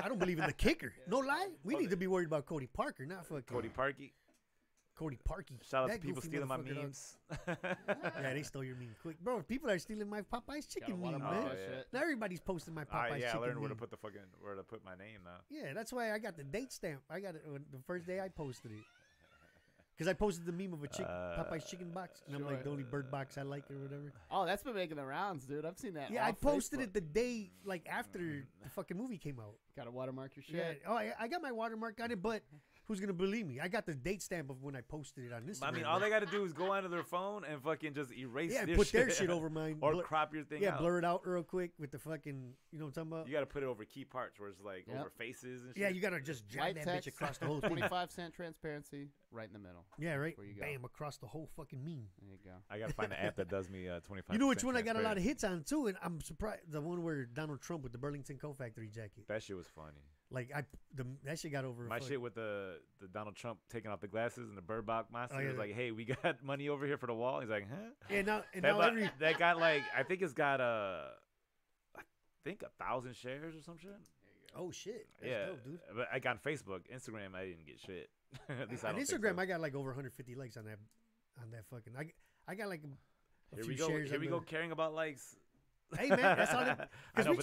B: I don't believe in the kicker. No lie. We need to be worried about Cody Parker, not fucking
C: Cody Parkey.
B: Cody Parkey.
C: Shout out to people stealing my memes.
B: Yeah, they stole your meme quick, bro. People are stealing my Popeye's chicken meme, man.
C: Yeah.
B: Now everybody's posting my Popeye's chicken
C: I learned
B: meme.
C: where to put my name now.
B: Yeah, that's why I got the date stamp. I got it the first day I posted it. Because I posted the meme of a Popeye's chicken box, and I'm like, the only bird box I like or whatever.
A: Oh, that's been making the rounds, dude. I've seen that.
B: Yeah, I posted
A: Facebook.
B: it the day, like, after the fucking movie came out.
A: Got to watermark your shit.
B: Yeah. Oh, I got my watermark on it, but who's going to believe me? I got the date stamp of when I posted it on Instagram.
C: I mean, all they got to do is go onto their phone and fucking just erase
B: and
C: their
B: put
C: shit.
B: their shit over mine.
C: Or crop your thing out.
B: Yeah, blur it out real quick with the fucking, you know what I'm talking about?
C: You got to put it over key parts where it's like over faces and shit.
B: Yeah, you got to just drag that bitch across the whole thing.
A: 25-cent transparency right in the middle.
B: Yeah, right?
A: Where you go.
B: Bam, across the whole fucking meme.
A: There you go.
C: I got to find an app that does me 25.
B: You know which one I got a lot of hits on, too? And I'm surprised. The one where Donald Trump with the Burlington Coat Factory jacket.
C: That shit was funny.
B: Like, that shit got over.
C: My shit with the Donald Trump taking off the glasses and the Bird Box monster was like, hey, we got money over here for the wall. He's like, huh?
B: And now
C: that got like, I think it's got I think 1,000 shares or some shit.
B: Oh shit! That's dope, dude.
C: But I got on Facebook, Instagram. I didn't get shit. At least
B: on
C: I don't
B: Instagram,
C: so.
B: I got like over 150 likes on that fucking. I got like a few
C: go,
B: shares.
C: Here we go, caring about likes.
B: Hey man, that's all.
C: I know,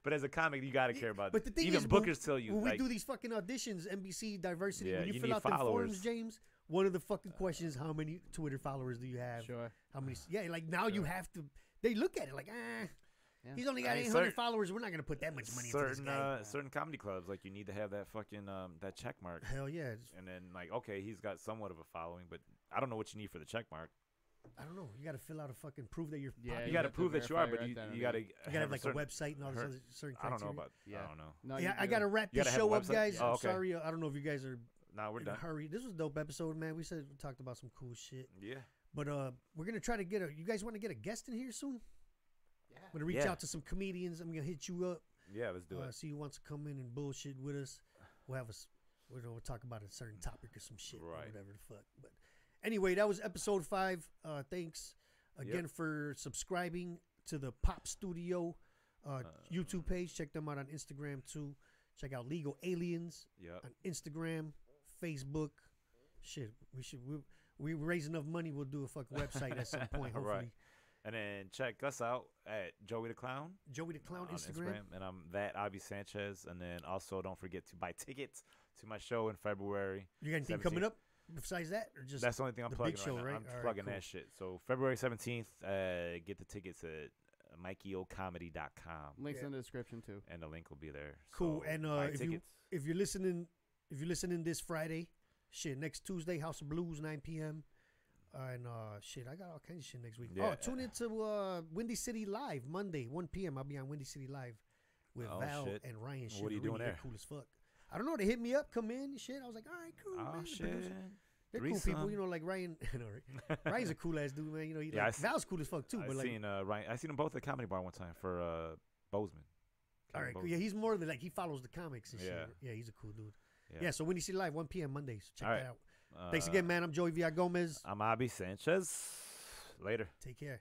C: but as a comic, you gotta care about.
B: But the thing
C: even
B: is,
C: bookers tell you
B: when
C: like,
B: we do these fucking auditions, NBC diversity, when you fill
C: need
B: out the forms, James, one of the fucking questions: how many Twitter followers do you have?
A: Sure.
B: How many? Yeah, like now you have to. They look at it like, he's only got 800 followers. We're not gonna put that much money into this guy.
C: Certain comedy clubs, like you need to have that fucking that check mark.
B: Hell yeah.
C: And then like, okay, he's got somewhat of a following, but I don't know what you need for the check mark.
B: I don't know. You got to fill out a fucking prove that you're.
A: Yeah,
C: you got to prove that you are, but
A: right
C: you got to.
B: You got to have like a website and all this other certain criteria.
C: I don't know about. Yeah. I don't know.
A: No,
B: yeah, I got to wrap this show up, guys.
C: Oh, okay.
B: I'm sorry. I don't know if you guys are.
C: Nah, we're done.
B: Hurry. This was a dope episode, man. We talked about some cool shit.
C: Yeah.
B: But we're gonna try to get you guys want to get a guest in here soon?
A: Yeah.
B: I'm gonna reach out to some comedians. I'm gonna hit you up.
C: Yeah, let's do it.
B: See who wants to come in and bullshit with us. We'll talk about a certain topic or some shit, or whatever the fuck. But anyway, that was episode 5. Thanks again for subscribing to the Pop Studio YouTube page. Check them out on Instagram too. Check out Legal Aliens on Instagram, Facebook. Shit, we raise enough money. We'll do a fucking website at some point, hopefully.
C: Right. And then check us out at Joey the Clown.
B: Joey the Clown on Instagram.
C: And I'm that Avi Sanchez. And then also don't forget to buy tickets to my show in February.
B: You got anything
C: 17th.
B: Coming up besides that, or just
C: that's the only thing I'm plugging
B: big show,
C: right now.
B: right?
C: I'm plugging that shit. So February 17th, get the tickets at MikeyOComedy.com.
A: Links in the description too.
C: And the link will be there.
B: Cool.
C: So
B: and if you're listening this Friday, shit, next Tuesday, House of Blues, 9 p.m. And shit, I got all kinds of shit next week.
C: Yeah.
B: Tune into Windy City Live Monday, 1 p.m. I'll be on Windy City Live with Val and Ryan. Shit,
C: what are you doing there?
B: Cool as fuck. I don't know. They hit me up, come in, shit. I was like, all right, cool.
C: Oh
B: man.
C: shit.
B: They're cool people, you know, like Ryan. Ryan's a cool ass dude, man. You know, Val's cool as fuck too. But
C: seen Ryan. I seen them both at Comedy Bar one time for Bozeman.
B: All right, cool. Yeah, he's more than like he follows the comics and shit. Yeah, he's a cool dude. Yeah, so Windy City Live, 1 p.m. Mondays. Check that out. Thanks again, man. I'm Joey Villagomez.
C: I'm Avi Sanchez. Later.
B: Take care.